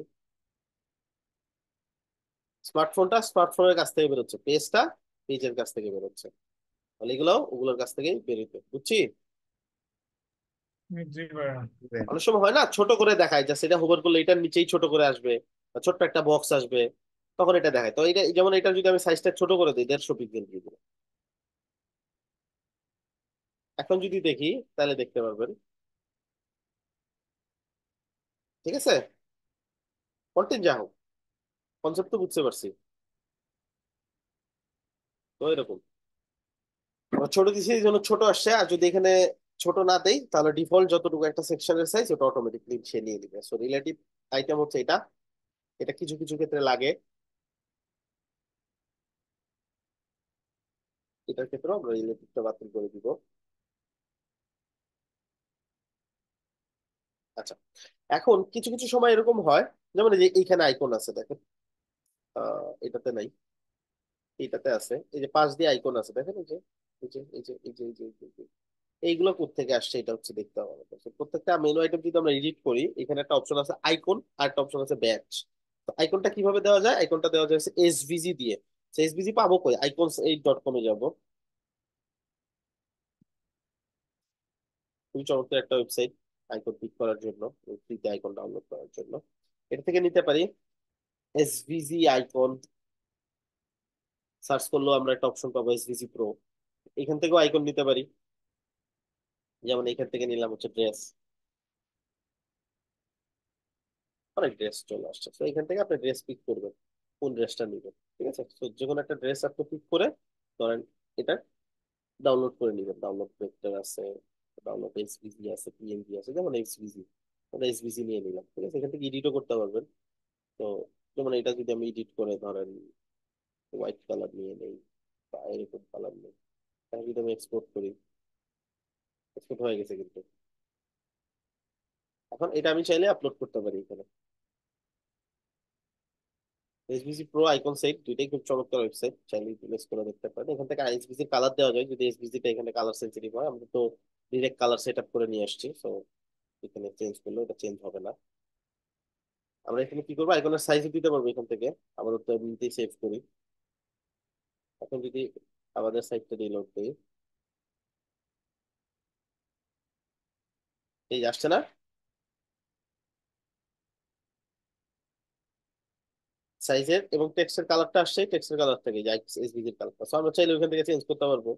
স্মার্টফোনের কাছ থেকে বেরোচ্ছে, পেজটা পেজের কাছ থেকে বেরোচ্ছে, তাহলে এগুলো ওগুলোর কাছ থেকেই বেরোবে, বুঝছি। জি ভাইয়া। অনেক সময় হয় না ছোট করে দেখায়, যা সেটা হোভার করলে এটার নিচেই ছোট করে আসবে, বা ছোট্ট একটা বক্স আসবে, তখন এটা দেখায়। তো এটা যেমন এটা যদি আমি সাইজটা ছোট করে দিই 150 পিক্সেল দিয়ে দিই। এখন যদি দেখি তাহলে দেখতে পারবেন, ঠিক আছে, কন্টেন্ট যা হোক, কনসেপ্ট তো বুঝতে পারছি। তো এরকম আমরা ছোট দিছি এই জন্য ছোট আসছে, আর যদি এখানে ছোট না দেই তাহলে ডিফল্ট যতটুকু একটা সেকশনের সাইজ ওটা অটোমেটিকলি সে নিয়ে নিবে। সো রিলেটিভ আইটেম হচ্ছে এটা, এটা কিছু কিছু ক্ষেত্রে লাগে, এটার ক্ষেত্রে আমরা রিলেটিভটা বাতিল করে দিব। আচ্ছা, এখন কিছু কিছু সময় এরকম হয়, যেমন এই যে এইখানে আইকন আছে দেখেন, এটাতে নাই, এইটাতে আছে, এই যে পাশ দিয়ে আইকন আছে দেখেন, এই যে এইগুলো কোত্থেকে আসছে এটা হচ্ছে দেখতে হবে আমাদের। তো প্রত্যেকটা মেনু আইটেম যদি আমরা এডিট করি, এখানে একটা অপশন আছে আইকন আর একটা অপশন আছে ব্যাচ। তো আইকনটা কিভাবে দেওয়া যায়, আইকনটা দেওয়া যায় এসভিজি দিয়ে। এসভিজি পাবো কই, আইকনস 8.com-এ যাবো, খুবই চমৎকার একটা ওয়েবসাইট আইকন পিক করার জন্য, ফ্রিতে আইকন ডাউনলোড করার জন্য। এটা থেকে নিতে পারি এসভিজি আইকন, সার্চ করলেও আমরা একটা অপশন পাবো এসভিজি প্রো। এখান থেকেও আইকন নিতে পারি, যেমন এখান থেকে নিলাম হচ্ছে ড্রেস, অনেক ড্রেস চলে আসছে। তো এখান থেকে আপনি ড্রেস পিক করবেন, কোন ড্রেসটা নিবেন, ঠিক আছে। তো যে কোনো একটা ড্রেস আপনি পিক করে ধরেন এটা ডাউনলোড করে নেবেন। ডাউনলোড ভেক্টর আছে, ডাউনলোড এসভিজি আছে, পিএনজি আছে, যেমন এসভিজি, আমরা এসভিজি নিয়ে নিলাম, ঠিক আছে। এখান থেকে এডিটও করতে পারবেন। তো যেমন এটা যদি আমি এডিট করে ধরেন হোয়াইট কালার নিয়ে নেই বা এরকম কালার নেই, তাহলে যদি আমি এক্সপোর্ট করি, এক্সপোর্ট হয়ে গেছে কিন্তু। এখন এটা আমি চাইলে আপলোড করতে পারি এখানে। এসবিসি প্রো আইকন সাইট দুইটাই খুব চমৎকার ওয়েবসাইট, চাইলে ইউটিলাইজ করে দেখতে পারেন। এখান থেকে এসবিসি কালার দেওয়া যায়, যদি এসবিসিটা এখানে কালার সেন্সিটিভ হয়। আমরা তো ডিরেক্ট কালার সেট আপ করে নিয়ে আসছি, তো এখানে চেঞ্জ করলে এটা চেঞ্জ হবে না। আমরা এখানে কি করবো, আইকনের সাইজ দিতে পারবো এখান থেকে, আবার তো এমনিতেই সেভ করি। এখন যদি আমাদের সাইটটা রিলোড দিই, এই যে আসছে না, সাইজের এবং টেক্সটের কালারটা আসছে টেক্সটের কালার থেকে, যে এসবিসির কালারটা। সো আমরা চাইলে ওখান থেকে চেঞ্জ করতে পারবো।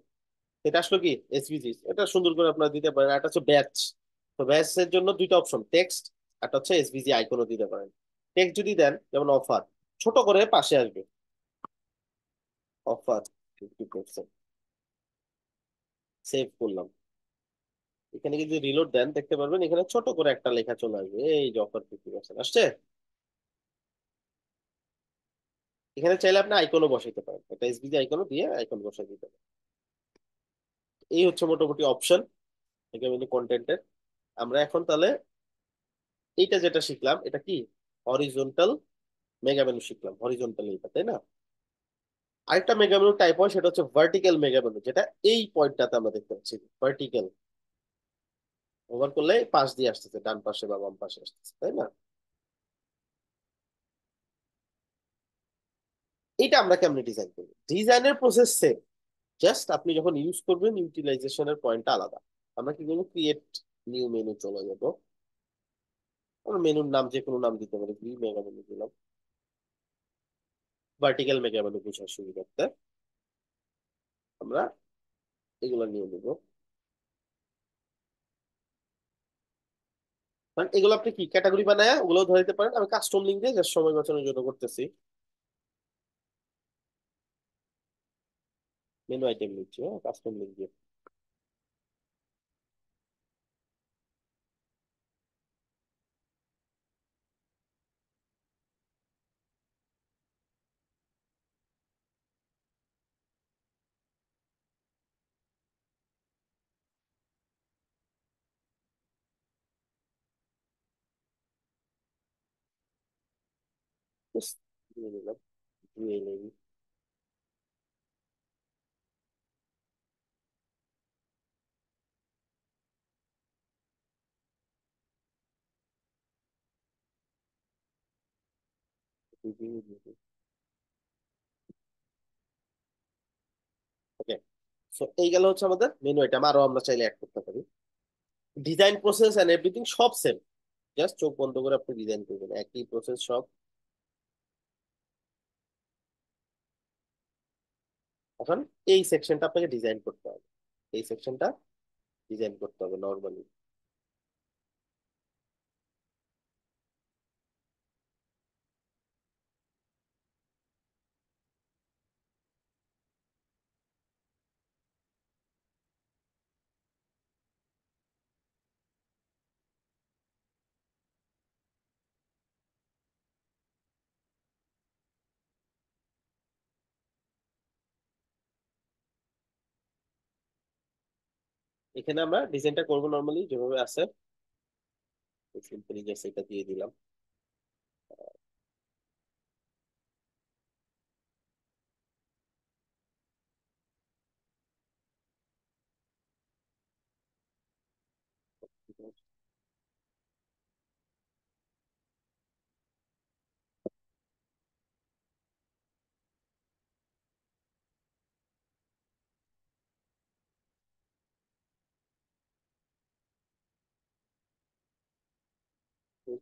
এটা আসলো কি এসভিজি, এটা সুন্দর করে আপনারা দিতে পারেন। এটা হচ্ছে ব্যাচ। তো ব্যাচের জন্য দুইটা অপশন, টেক্সট একটা হচ্ছে এসভিজি আইকনও দিতে পারেন। টেক্সট যদি দেন যেমন অফার, ছোট করে পাশে আসবে অফার 50%, সেভ করলাম। এখানে যদি রিলোড দেন দেখতে পারবেন এখানে ছোট করে একটা লেখা চলে আসবে, এই যে অফার 50% আসছে। এখানে চাইলে আপনি আইকনও বসাইতে পারেন, একটা এসভিজি আইকনও দিয়ে আইকন বসাই দিতে পারেন। এই হচ্ছে মোটামুটি অপশন এখানে কন্টেন্টের। আমরা এখন তাহলে এইটা যেটা শিখলাম এটা কি, হরিজন্টাল মেগা মেনু শিখলাম, হরিজন্টাল এটা তাই না। আরেকটা মেগা মেনু টাইপ হয় সেটা হচ্ছে ভার্টিক্যাল মেগা মেনু, যেটা এই পয়েন্টটাতে আমরা দেখতে পাচ্ছি ভার্টিক্যাল, ওভার করলে পাশ দিয়ে আসতেছে, ডান পাশে বা বাম পাশে আসতেছে তাই না। এটা আমরা কেমনে ডিজাইন করবো, ডিজাইনের প্রসেস সেম, জাস্ট আপনি যখন ইউজ করবেন ইউটিলাইজেশনের পয়েন্টটা আলাদা। আমরা কি করবো, ক্রিয়েট নিউ মেনু চলে যাবো। আমরা মেনুর নাম যে কোনো নাম দিতে পারি, ভি মেগা মেনু দিলাম, ভার্টিক্যাল মেগা মেনু বোঝার সুবিধার্থে আমরা এগুলো নিয়ে নিবো। কারণ এগুলো আপনি কি ক্যাটাগরি বানায় ওগুলো ধরে দিতে পারেন। আমি কাস্টম লিঙ্ক দিয়ে জাস্ট সময় বাঁচানোর জন্য করতেছি। মেনু আইটেম নিচ্ছি, হ্যাঁ, কাস্টম লিঙ্ক দিয়ে। Just নিয়ে নিলাম জুয়েলারি। ওকে, সো এই গেল হচ্ছে আমাদের মেনু আইটেম। আরো আমরা চাইলে অ্যাড করতে পারি। ডিজাইন প্রসেস এন্ড এভরিথিং সব সেম। জাস্ট চোখ বন্ধ করে আপনি ডিজাইন করবেন, একই প্রসেস সব। এখন এই সেকশনটা আপনাকে ডিজাইন করতে হবে, এই সেকশনটা ডিজাইন করতে হবে নর্মালি। এখানে আমরা ডিজাইনটা করবো নর্মালি যেভাবে আছে, সিম্পলি জাস্ট এটা দিয়ে দিলাম।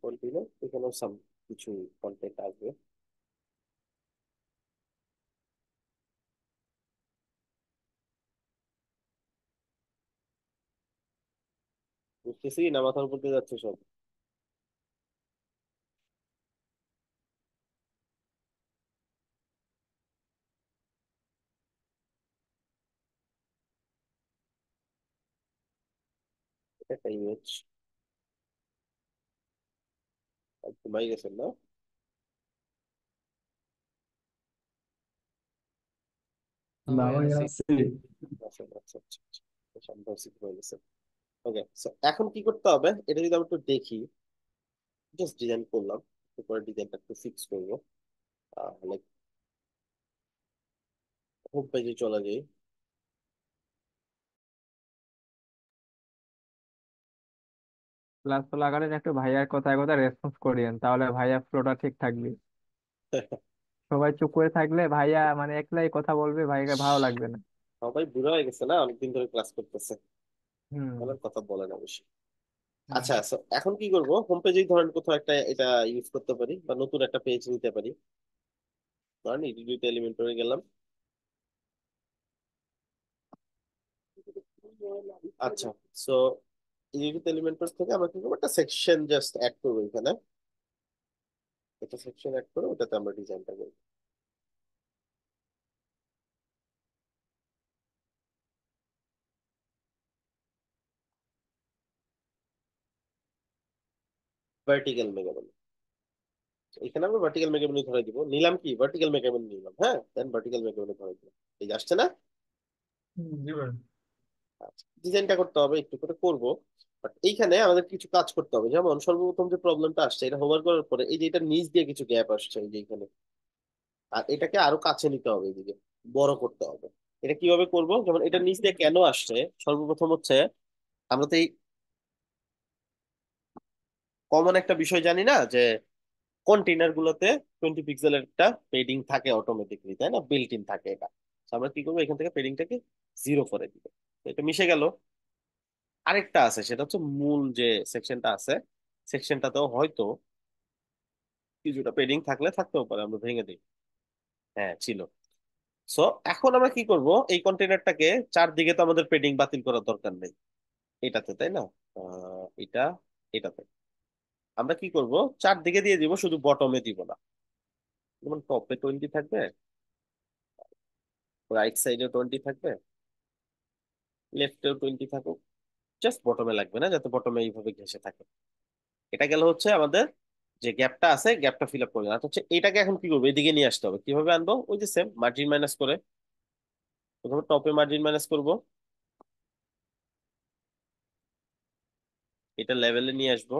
কন্টিনিউ, এখানেও সাম কিছু কন্টেন্ট আসবে। বুঝতেছি না, মাথার উপর দিয়ে যাচ্ছে সব। এটা একটা ইমেজ, ঘুমাই গেছেন না? না ভাই ভাই আছি। আছে। আচ্ছা আচ্ছা আচ্ছা আচ্ছা। সন্দেহ হয়ে গেছে। ওকে, এখন কি করতে হবে এটা যদি আমরা একটু দেখি। জাস্ট ডিজাইন করলাম, এরপরে ডিজাইনটা একটু ফিক্স করবো। লাইক হোম পেজে চলে যাই। ক্লাস চলাকালীন একটু ভাইয়ার কথায় কথা রেসপন্স করিয়েন, তাহলে ভাইয়া ফ্লোটা ঠিক থাকবে। সবাই চুপ করে থাকলে ভাইয়া মানে একলাই কথা বলবে, ভাইয়াকে ভালো লাগবে না। সবাই বুড়ো হয়ে গেছে না, অনেকদিন ধরে ক্লাস করতেছে, হুম। তাহলে কথা বলে না বেশি। হুম। আচ্ছা, এখন কি করবো, হোম পেজেই ধরেন কোথাও একটা এটা ইউজ করতে পারি, বা নতুন একটা পেজ নিতে পারি। ধরেন এই দুইটা এলিমেন্টরে গেলাম। আচ্ছা, সো ইউনিট এলিমেন্টস থেকে আমরা কি করবো, একটা সেকশন জাস্ট অ্যাড করবো এখানে। একটা সেকশন অ্যাড করে ওটাতে আমরা ডিজাইনটা করবো। ভার্টিক্যাল মেগামেন, এখানে আমরা ভার্টিক্যাল মেগামেন ধরে দিব। নিলাম কি, ভার্টিক্যাল মেগামেন নিলাম, হ্যাঁ, দেন ভার্টিক্যাল মেগামেন ধরে দিব। এই যে আসছে না? জি ভাই। আচ্ছা, ডিজাইনটা করতে হবে, একটু করে করব। বাট এইখানে আমাদের কিছু কাজ করতে হবে। যেমন সর্বপ্রথম যে প্রবলেমটা আসছে, এটা হোভার করার পরে এই যে এটা নিচ দিয়ে কিছু গ্যাপ আসছে এই যে এখানে, আর এটাকে আরো কাছে নিতে হবে, এদিকে বড় করতে হবে। এটা কিভাবে করব, যেমন এটা নিচ দিয়ে কেন আসছে, সর্বপ্রথম হচ্ছে আমরা তো এই কমন একটা বিষয় জানি না যে কন্টেইনার গুলোতে 20 পিক্সেলের একটা পেডিং থাকে অটোমেটিকলি, তাই না, বিল্ট ইন থাকে এটা। আমরা কি করবো, এখান থেকে পেডিংটাকে 0 করে দিব। তো এটা মিশে গেল। আরেকটা আছে, সেটা হচ্ছে মূল যে সেকশনটা আছে, সেকশনটাতেও হয়তো কিছুটা পেডিং থাকলে থাকতেও পারে, আমরা ভেঙে দিই। হ্যাঁ ছিল। সো এখন আমরা কি করব, এই কন্টেনারটাকে চারদিকে তো আমাদের পেডিং বাতিল করার দরকার নেই এটাতে, তাই না? এটা এটাতে আমরা কি করব, চারদিকে দিয়ে দিব, শুধু বটমে দিব না। যেমন টপে 20 থাকবে, রাইট সাইডে 20 থাকবে, লেফটেও 20 থাকুক, জাস্ট বটমে লাগবে না, যাতে বটমে এইভাবে ঘেঁষে থাকে। এটা গেল হচ্ছে আমাদের যে গ্যাপটা আছে, গ্যাপটা ফিল আপ করবে। আর হচ্ছে এটাকে এখন কি করবো, এদিকে নিয়ে আসতে হবে। কিভাবে আনবো, ওই যে সেম মার্জিন মাইনাস করে, প্রথমে টপে মার্জিন মাইনাস করব, এটা লেভেলে নিয়ে আসবো।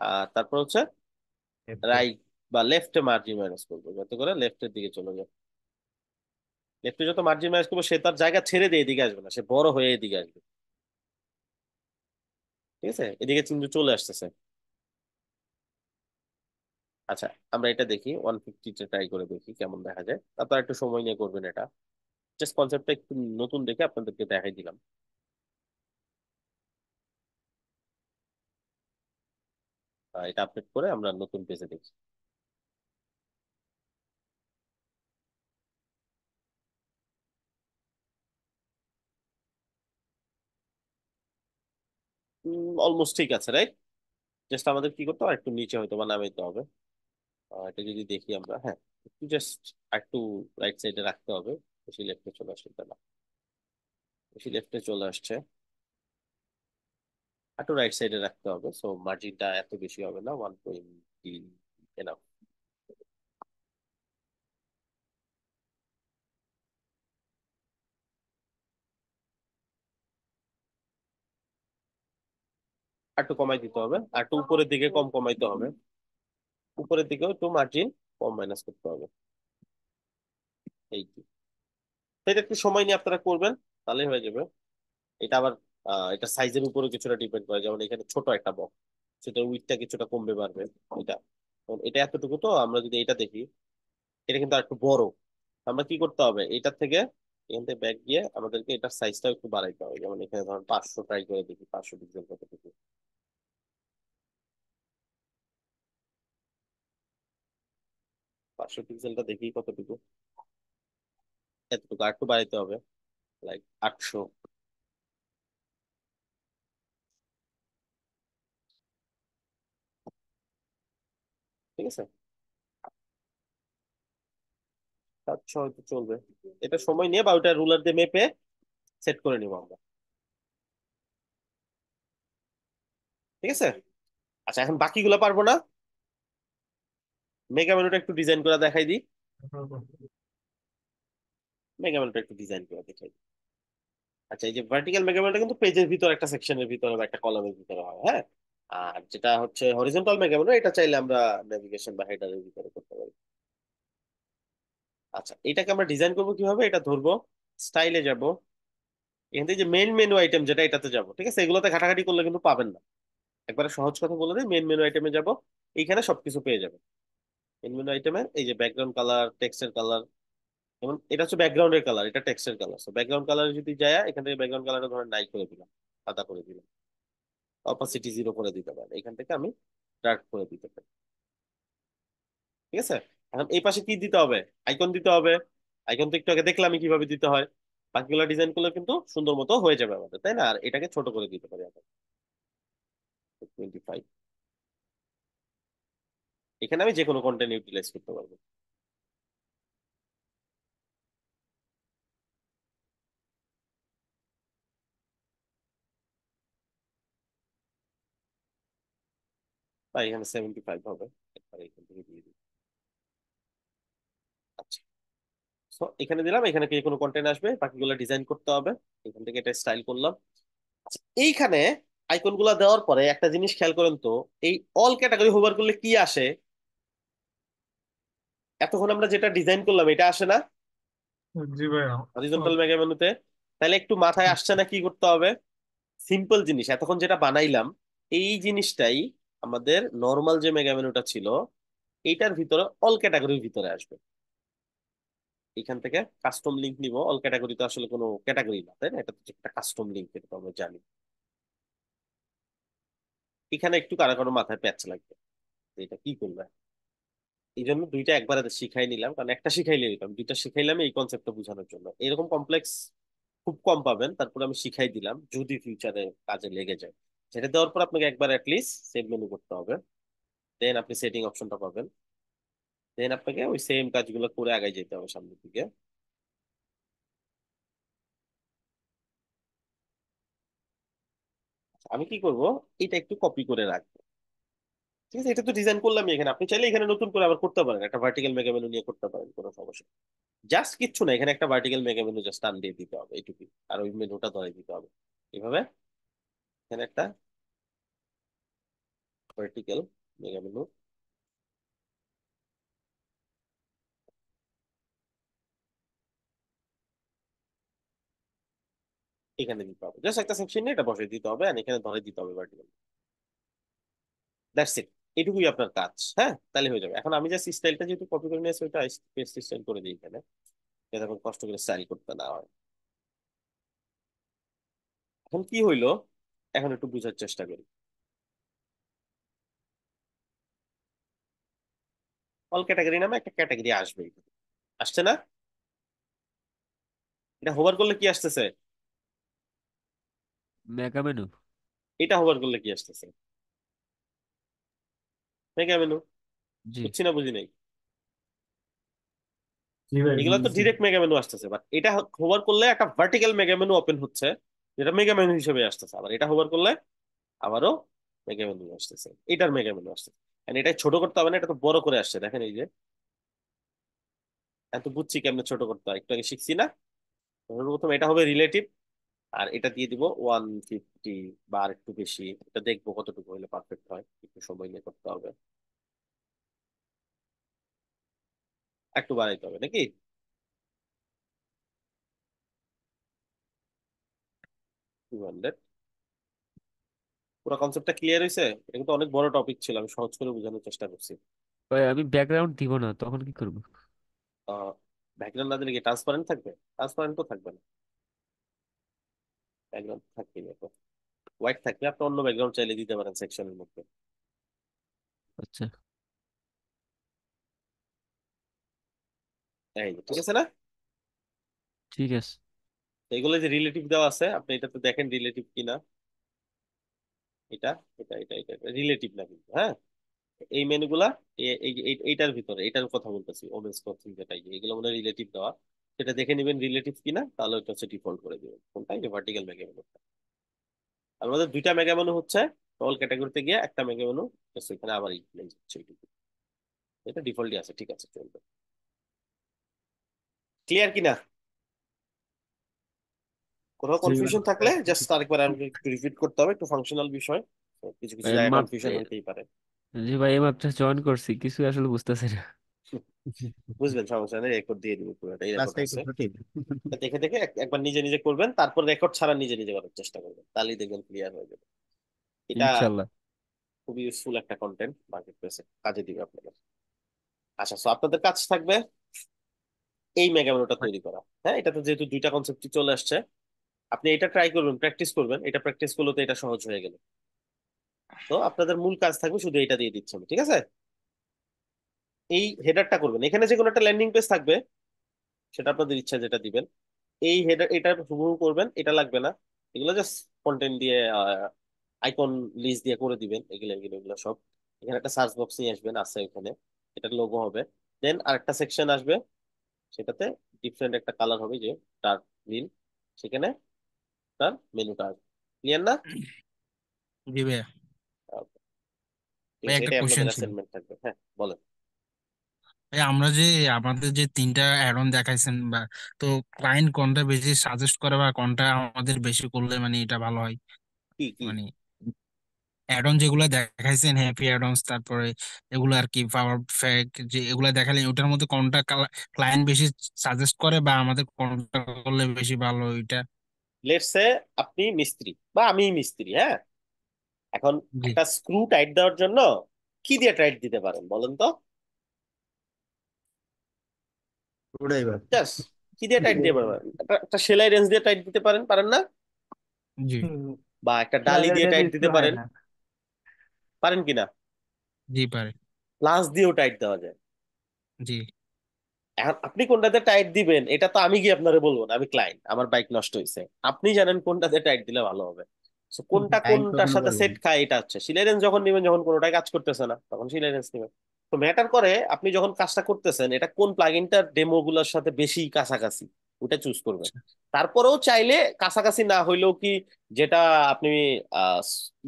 আর তারপর হচ্ছে রাইট বা লেফটে মার্জিন মাইনাস করবো, যাতে করে লেফটের দিকে চলে যায়। লেফটে যত মার্জিন মাইনাস করবো, সে তার জায়গা ছেড়ে দিয়ে এদিকে আসবে না, সে বড় হয়ে এদিকে আসবে। ঠিক আছে, এদিকে কিন্তু চলে আসতেছে। আচ্ছা, আমরা এটা দেখি 150 ট্রাই করে দেখি কেমন দেখা যায়। তারপর একটু সময় নিয়ে করবেন এটা। জাস্ট কনসেপ্টটা একটু নতুন দেখে আপনাদেরকে দেখাই দিলাম। এটা আপডেট করে আমরা নতুন পেজে দেখি। অলমোস্ট ঠিক আছে, রাইট? জাস্ট আমাদের কি করতে হবে, একটু নিচে হয়তো বা নামাইতে হবে। এটা যদি দেখি আমরা, হ্যাঁ, একটু জাস্ট একটু রাইট সাইডে রাখতে হবে। বেশি লেফটে চলে আসছে না, বেশি লেফটে চলে আসছে, একটু রাইট সাইডে রাখতে হবে। সো মার্জিনটা এত বেশি হবে না, 120 এনাফ। একটু কমাই দিতে হবে, আর একটু উপরের দিকে কম কমাইতে হবে। উপরের দিকেও একটু মার্জিন কম মাইনাস করতে হবে। এই কি, তো এটা একটু সময় নিয়ে আপনারা করবেন, তাহলে হয়ে যাবে। এটা আবার এটা সাইজের উপরে কিছুটা ডিপেন্ড করে। যেমন এখানে ছোট একটা বক্স, সেটা উইথটা কিছুটা কমবে বাড়বে। এটা এটা এতটুকু, তো আমরা যদি এটা দেখি, এটা কিন্তু আর একটু বড়। আমরা কি করতে হবে, এটার থেকে এখান থেকে ব্যাক গিয়ে আমাদেরকে এটার সাইজটা একটু বাড়াইতে হবে। যেমন এখানে ধরুন 500 ট্রাই করে দেখি, 500 পিক্সেল কতটুকু। 500 পিক্সেলটা দেখি কতটুকু। এতটুকু আর একটু বাড়াইতে হবে, লাইক 800। ঠিক আছে, 700 হয়তো চলবে। এটা সময় নিয়ে বা ওটা রুলার দিয়ে মেপে সেট করে নিব আমরা। ঠিক আছে। আচ্ছা, এখন বাকিগুলো পারবো না। মেগা মেনুটা একটু ডিজাইন করে দেখাই দিই। মেগা মেনুটা একটু ডিজাইন করে দেখাই দিই। আচ্ছা, এই যে ভার্টিক্যাল মেগা মেনুটা কিন্তু পেজের ভিতর, একটা সেকশনের ভিতরে বা একটা কলামের ভিতরে হয়, হ্যাঁ। আর যেটা হচ্ছে হরিজন্টাল মেগা মেনু, এটা চাইলে আমরা নেভিগেশন বা হেডারের ভিতরে করতে পারি। আচ্ছা, এটাকে আমরা ডিজাইন করবো কিভাবে, এটা ধরবো, স্টাইলে যাব, এখান থেকে যে মেন মেনু আইটেম যেটা, এটাতে যাব। ঠিক আছে, এগুলোতে ঘাটাঘাটি করলে কিন্তু পাবেন না। একবারে সহজ কথা বলে দিই, মেন মেনু আইটেমে যাব, এইখানে সবকিছু পেয়ে যাবেন। মেন মেনু আইটেমে এই যে ব্যাকগ্রাউন্ড কালার, টেক্সটের কালার, যেমন এটা হচ্ছে ব্যাকগ্রাউন্ডের কালার, এটা টেক্সটের কালার। সো ব্যাকগ্রাউন্ড কালার যদি যায়, এখান থেকে ব্যাকগ্রাউন্ড কালারটা ধরেন নাই করে দিলাম, সাদা করে দিলাম, অপাসিটি 0 করে দিতে পারেন। এখান থেকে আমি ডার্ক করে দিতে পারি। ঠিক আছে, এখন এই পাশে কি দিতে হবে, আইকন দিতে হবে। আইকন তো একটু আগে দেখলাম আমি কিভাবে দিতে হয়। বাকিগুলো ডিজাইন করলে কিন্তু সুন্দর মতো হয়ে যাবে আমাদের, তাই না? আর এটাকে ছোট করে দিতে পারি আমরা, 25। এখানে আমি যে কোনো কন্টেন্ট ইউটিলাইজ করতে পারবো। তাই এখানে 75 হবে, একবার এখান থেকে দিয়ে দিই। আচ্ছা, তো এখানে দিলাম, এখানে কি কোনো কন্টেন্ট আসবে, বাকিগুলো ডিজাইন করতে হবে। এখান থেকে এটা স্টাইল করলাম। আচ্ছা, এইখানে আইকন গুলা দেওয়ার পরে একটা জিনিস খেয়াল করেন তো, এই অল ক্যাটাগরি হোভার করলে কি আসে? এতক্ষণ আমরা যেটা ডিজাইন করলাম এটা আসে না জি ভাইয়া। হরিজন্টাল মেগা মেনুতে? তাহলে একটু মাথায় আসছে না কি করতে হবে? সিম্পল জিনিস, এতক্ষণ যেটা বানাইলাম, এই জিনিসটাই আমাদের নর্মাল যে মেগা মেনুটা ছিল, এইটার ভিতরে অল ক্যাটাগরির ভিতরে আসবে। এখান থেকে কাস্টম লিঙ্ক নিব। অল ক্যাটাগরি তো আসলে কোনো ক্যাটাগরি না, তাই না? এটা তো একটা কাস্টম লিঙ্ক, এটা তো আমরা জানি। এখানে একটু কারো কারো মাথায় প্যাচ লাগবে যে এটা কি করবে। এই জন্য দুইটা একবারে শিখাই নিলাম, কারণ একটা শিখাইলে নিলাম, দুইটা শিখাইলাম এই কনসেপ্টটা বোঝানোর জন্য। এরকম কমপ্লেক্স খুব কম পাবেন, তারপর আমি শিখাই দিলাম যদি ফিউচারে কাজে লেগে যায়। সেটা দেওয়ার পর আপনাকে একবার অ্যাটলিস্ট সেভ মেনু করতে হবে, দেন আপনি সেটিং অপশনটা পাবেন, দেন আপনাকে ওই সেম কাজগুলো করে আগাই যেতে হবে সামনের দিকে। আমি কি করব, এটা একটু কপি করে রাখবো। ঠিক আছে, এটা তো ডিজাইন করলাম এখানে, আপনি চাইলে এখানে নতুন করে আবার করতে পারেন, একটা ভার্টিক্যাল মেগা মেনু নিয়ে করতে পারেন, কোনো সমস্যা নেই। জাস্ট কিচ্ছু না, এখানে একটা ভার্টিক্যাল মেগা মেনু জাস্ট টান দিয়ে দিতে হবে এইটুকু, আর ওই মেনুটা ধরে দিতে হবে এইভাবে। এখানে একটা ভার্টিক্যাল মেগা মেনু এখানে দিতে হবে, জাস্ট একটা সেকশন নিয়ে এটা বসিয়ে দিতে হবে, আর এখানে ধরে দিতে হবে ভার্টিক্যাল। দ্যাটস ইট, এটুকুই আপনার কাজ। হ্যাঁ, তাহলে হয়ে যাবে। এখন আমি জাস্ট স্টাইলটা যেহেতু কপি করে নিয়েছি, ওইটা পেস্ট স্টাইল করে দিই এখানে, যাতে এখন কষ্ট করে স্টাইল করতে না হয়। এখন কি হইলো, এখন একটু বোঝার চেষ্টা করি। অল ক্যাটাগরি নামে একটা ক্যাটাগরি আসবে এখানে। আসছে না? এটা হোভার করলে কি আসতেছে? Mega menu. এটা হোভার করলে কি আসতেছে? Mega menu. জি। বুঝছি না, বুঝি নাই। জি ভাই, এগুলো তো বুঝেছি। ডিরেক্ট মেগা মেনু আসতেছে, বাট এটা হোভার করলে একটা ভার্টিক্যাল মেগা মেনু ওপেন হচ্ছে, যেটা মেগা মেনু হিসেবে আসতেছে। আবার এটা হোভার করলে আবারও মেগা মেনু আসতেছে, এটার মেগা মেনু আসতেছে। And এটা ছোট করতে হবে না, এটা তো বড় করে আসছে, দেখেন এই যে। এত বুঝছি কেমনে ছোট করতে হয়, একটু আগে শিখছি না? প্রথম এটা হবে রিলেটিভ, আর এটা দিয়ে দিব 150 বা আর একটু বেশি। এটা দেখবো কতটুকু হলে পারফেক্ট হয়, একটু সময় নিয়ে করতে হবে। একটু বাড়াইতে হবে নাকি? 200। পুরো কনসেপ্টটা ক্লিয়ার হয়েছে? এটা কিন্তু অনেক বড় টপিক ছিল, আমি সহজ করে বোঝানোর চেষ্টা করছি। ভাই আমি ব্যাকগ্রাউন্ড দিব না, তখন কি করব? ব্যাকগ্রাউন্ড না দিলে কি ট্রান্সপারেন্ট থাকবে? ট্রান্সপারেন্ট তো থাকবে না, ব্যাকগ্রাউন্ড থাকবে না তো। হোয়াইট থাকলে আপনি অন্য ব্যাকগ্রাউন্ড চাইলে দিতে পারেন সেকশনের মধ্যে। আচ্ছা, এই যে, ঠিক আছে না? ঠিক আছে। তো এগুলো যে রিলেটিভ দেওয়া আছে, আপনি এটাতে দেখেন রিলেটিভ কিনা। এটা এটা রিলেটিভ না কিন্তু, হ্যাঁ। এই মেনুগুলা এইটার ভিতরে, এটার কথা বলতেছি, ওমেন্স ক্লথিং যেটা, এগুলো মনে রিলেটিভ দেওয়া। সেটা দেখে নেবেন রিলেটিভ কিনা, তাহলে ওটা হচ্ছে ডিফল্ট করে দিবেন কোনটা, এই ভার্টিক্যাল মেগা মেনু। আমাদের দুইটা মেগা মেনু হচ্ছে, অল ক্যাটাগরিতে গিয়ে একটা মেগা মেনু এখানে আবার ইউটিলাইজ হচ্ছে এইটুকু। এটা ডিফল্টই আছে, ঠিক আছে, চলবে। ক্লিয়ার কিনা? কোথাও জি ভাই। কনফিউশন থাকলে জাস্ট আরেকবার আমাকে একটু রিপিট করতে হবে, একটু ফাংশনাল বিষয়, তো কিছু কিছু ভাই জায়গায় মাত্র, কনফিউশন হইতেই পারে। জি ভাই এইমাত্র জয়েন করছি, কিছু আসলে বুঝতেছি না। বুঝবেন, সমস্যা নেই, রেকর্ড দিয়ে দিব, পুরোটাই রেকর্ড ক্লাসটা একটু আছে। সঠিক। দেখে দেখে একবার নিজে নিজে করবেন, তারপর রেকর্ড ছাড়া নিজে নিজে করার চেষ্টা করবেন, তাহলেই দেখবেন ক্লিয়ার হয়ে যাবে। এটা ইনশাল্লাহ। খুবই ইউজফুল একটা কন্টেন্ট, মার্কেট প্লেসে কাজে দিবে আপনাদের। আচ্ছা, সো আপনাদের কাজ থাকবে এই মেগামেনোটা তৈরি করা। হ্যাঁ, এটা তো যেহেতু দুইটা কনসেপ্ট চলে আসছে, আপনি এটা ট্রাই করবেন, প্র্যাকটিস করবেন। এটা প্র্যাকটিস করলে তো এটা সহজ হয়ে গেল। তো আপনাদের মূল কাজ থাকবে শুধু এটা দিয়ে দিচ্ছি আমি, ঠিক আছে? এই হেডারটা করবেন, এখানে যে কোনো একটা ল্যান্ডিং পেজ থাকবে, সেটা আপনাদের ইচ্ছা যেটা দিবেন। এই হেডার এটা হুবহু করবেন, এটা লাগবে না। এগুলো জাস্ট কন্টেন্ট দিয়ে, আইকন লিস্ট দিয়ে করে দিবেন, এগুলো এগুলো এগুলো সব। এখানে একটা সার্চ বক্স নিয়ে আসবেন, আছে এখানে, এটা লোগো হবে। দেন আরেকটা সেকশন আসবে, সেটাতে ডিফারেন্ট একটা কালার হবে, যে ডার্ক গ্রিন, সেখানে তার মেনুটা আসবে। ক্লিয়ার না? জি ভাইয়া। Okay, ঠিক ভাই আছে, একটা এটাই আপনাদের কোশ্চেন ছিল। অ্যাসাইনমেন্ট থাকবে। হ্যাঁ, বলেন। ভাই আমরা যে আমাদের যে তিনটা অ্যাড অন দেখাইছেন, বা তো ক্লায়েন্ট কোনটা বেশি সাজেস্ট করে বা কোনটা আমাদের বেশি করলে মানে এটা ভালো হয়, কি কি? মানে অ্যাড অন যেগুলো দেখাইছেন, হ্যাপি অ্যাড অনস, তারপরে এগুলো আর কি পাওয়ার ফ্যাক, যে এগুলো দেখালেন ওটার মধ্যে কোনটা ক্লায়েন্ট বেশি সাজেস্ট করে বা আমাদের কোনটা করলে বেশি ভালো ওইটা। লেটস সে আপনি মিস্ত্রি বা আমি মিস্ত্রি, হ্যাঁ। এখন জি। একটা স্ক্রু টাইট দেওয়ার জন্য কি দিয়ে টাইট দিতে পারেন বলেন তো? ওটাই ভাই। জাস্ট কি দিয়ে টাইট দিয়ে পারবেন? একটা সেলাই রেঞ্জ দিয়ে টাইট দিতে পারেন, পারেন না? জি হুম, বা একটা ডালি সেলাইয়ের দিয়ে বেশি টাইট দিতে স্লো হয় পারেন, না। পারেন কিনা? জি পারে। প্লাস দিয়েও টাইট দেওয়া যায়। জি এখন আপনি কোনটাতে টাইট দিবেন এটা তো আমি কি আপনারে বলবো না, আমি ক্লায়েন্ট, আমার বাইক নষ্ট হয়েছে, আপনি জানেন কোনটাতে টাইট দিলে ভালো হবে। So, কোনটা টাইম কোনটার কখনো সাথে পারবো সেট না। খায় এটা হচ্ছে সিলাই রেঞ্জ যখন নেবেন, যখন কোনোটাই কাজ করতেছে না তখন সিলাই রেঞ্জ নেবেন। তো ম্যাটার করে আপনি যখন কাজটা করতেছেন এটা কোন প্লাগইনটার ডেমো গুলোর সাথে বেশি কাছাকাছি, ওটা চুজ করবেন। তারপরেও চাইলে কাছাকাছি না হইলেও কি, যেটা আপনি আহ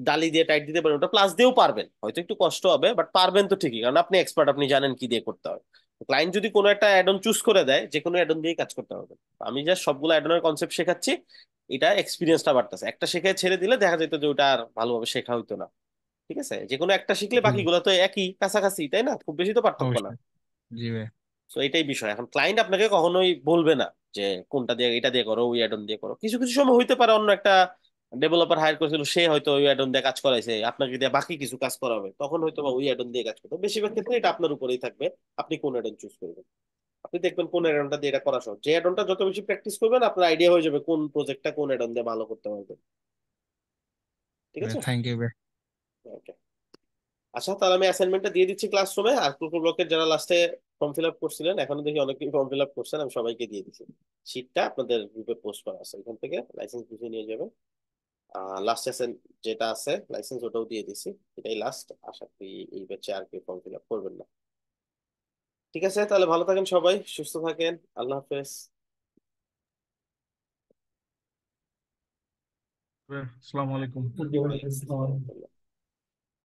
ডালি দিয়ে টাইট দিতে পারেন ওটা প্লাস দিয়েও পারবেন, হয়তো একটু কষ্ট হবে বাট পারবেন তো ঠিকই, কারণ আপনি এক্সপার্ট, আপনি জানেন কি দিয়ে করতে হবে। ক্লায়েন্ট যদি কোনো একটা অ্যাড অন চুজ করে দেয়, যে কোনো অ্যাড অন দিয়েই কাজ করতে হবে। আমি জাস্ট সবগুলো অ্যাড অনের কনসেপ্ট শেখাচ্ছি, এটা এক্সপিরিয়েন্সটা বাড়তেছে। একটা শিখে ছেড়ে দিলে দেখা যেত যে ওটা আর ভালোভাবে শেখা হইতো না। ঠিক আছে, যে কোনো একটা শিখলে জি বাকিগুলো তো একই কাছাকাছি, তাই না? খুব বেশি তো পার্থক্য না। অবশ্যই। জি ভাই। তো এটাই বিষয়। এখন ক্লায়েন্ট আপনাকে কখনোই বলবে না যে কোনটা দিয়ে, এটা দিয়ে করো, ওই অ্যাড অন দিয়ে করো। কিছু কিছু সময় হইতে পারে অন্য একটা ডেভেলপার হায়ার করেছিল, সে হয়তো ওই অ্যাড অন দিয়ে কাজ করাইছে, আপনাকে দিয়ে বাকি কিছু কাজ করাবে, তখন হয়তো বা ওই অ্যাড অন দিয়ে কাজ করবে। বেশিরভাগ ক্ষেত্রে এটা আপনার উপরেই থাকবে, আপনি কোন অ্যাড অন চুজ করবেন। আপনি দেখবেন কোন অ্যাড অনটা দিয়ে এটা করা সহজ। যে অ্যাড অনটা যত বেশি প্র্যাকটিস করবেন, আপনার আইডিয়া হয়ে যাবে কোন প্রজেক্টটা কোন অ্যাড অন দিয়ে ভালো করতে পারবেন। ঠিক আছে। থ্যাংক ইউ ভাই। ওকে। আচ্ছা, তাহলে আমি অ্যাসাইনমেন্টটা দিয়ে দিচ্ছি ক্লাসরুমে। আর কুকুর ব্লকের যারা লাস্টে ফর্ম ফিল আপ করছিলেন, এখনো দেখি অনেকেই ফর্ম ফিল আপ করছেন, আমি সবাইকে দিয়ে দিচ্ছি। শীটটা আপনাদের গ্রুপে পোস্ট করা আছে, এখান থেকে লাইসেন্স বুঝে নিয়ে যাবেন। লাস্ট যেটা আছে লাইসেন্স, ওটাও দিয়ে দিছি। এটাই লাস্ট, আশা করি এই ব্যাচে আর কেউ ফর্ম ফিল আপ করবেন না। ঠিক আছে, তাহলে ভালো থাকেন সবাই, সুস্থ থাকেন। আল্লাহ হাফেজ। আসসালামু আলাইকুম।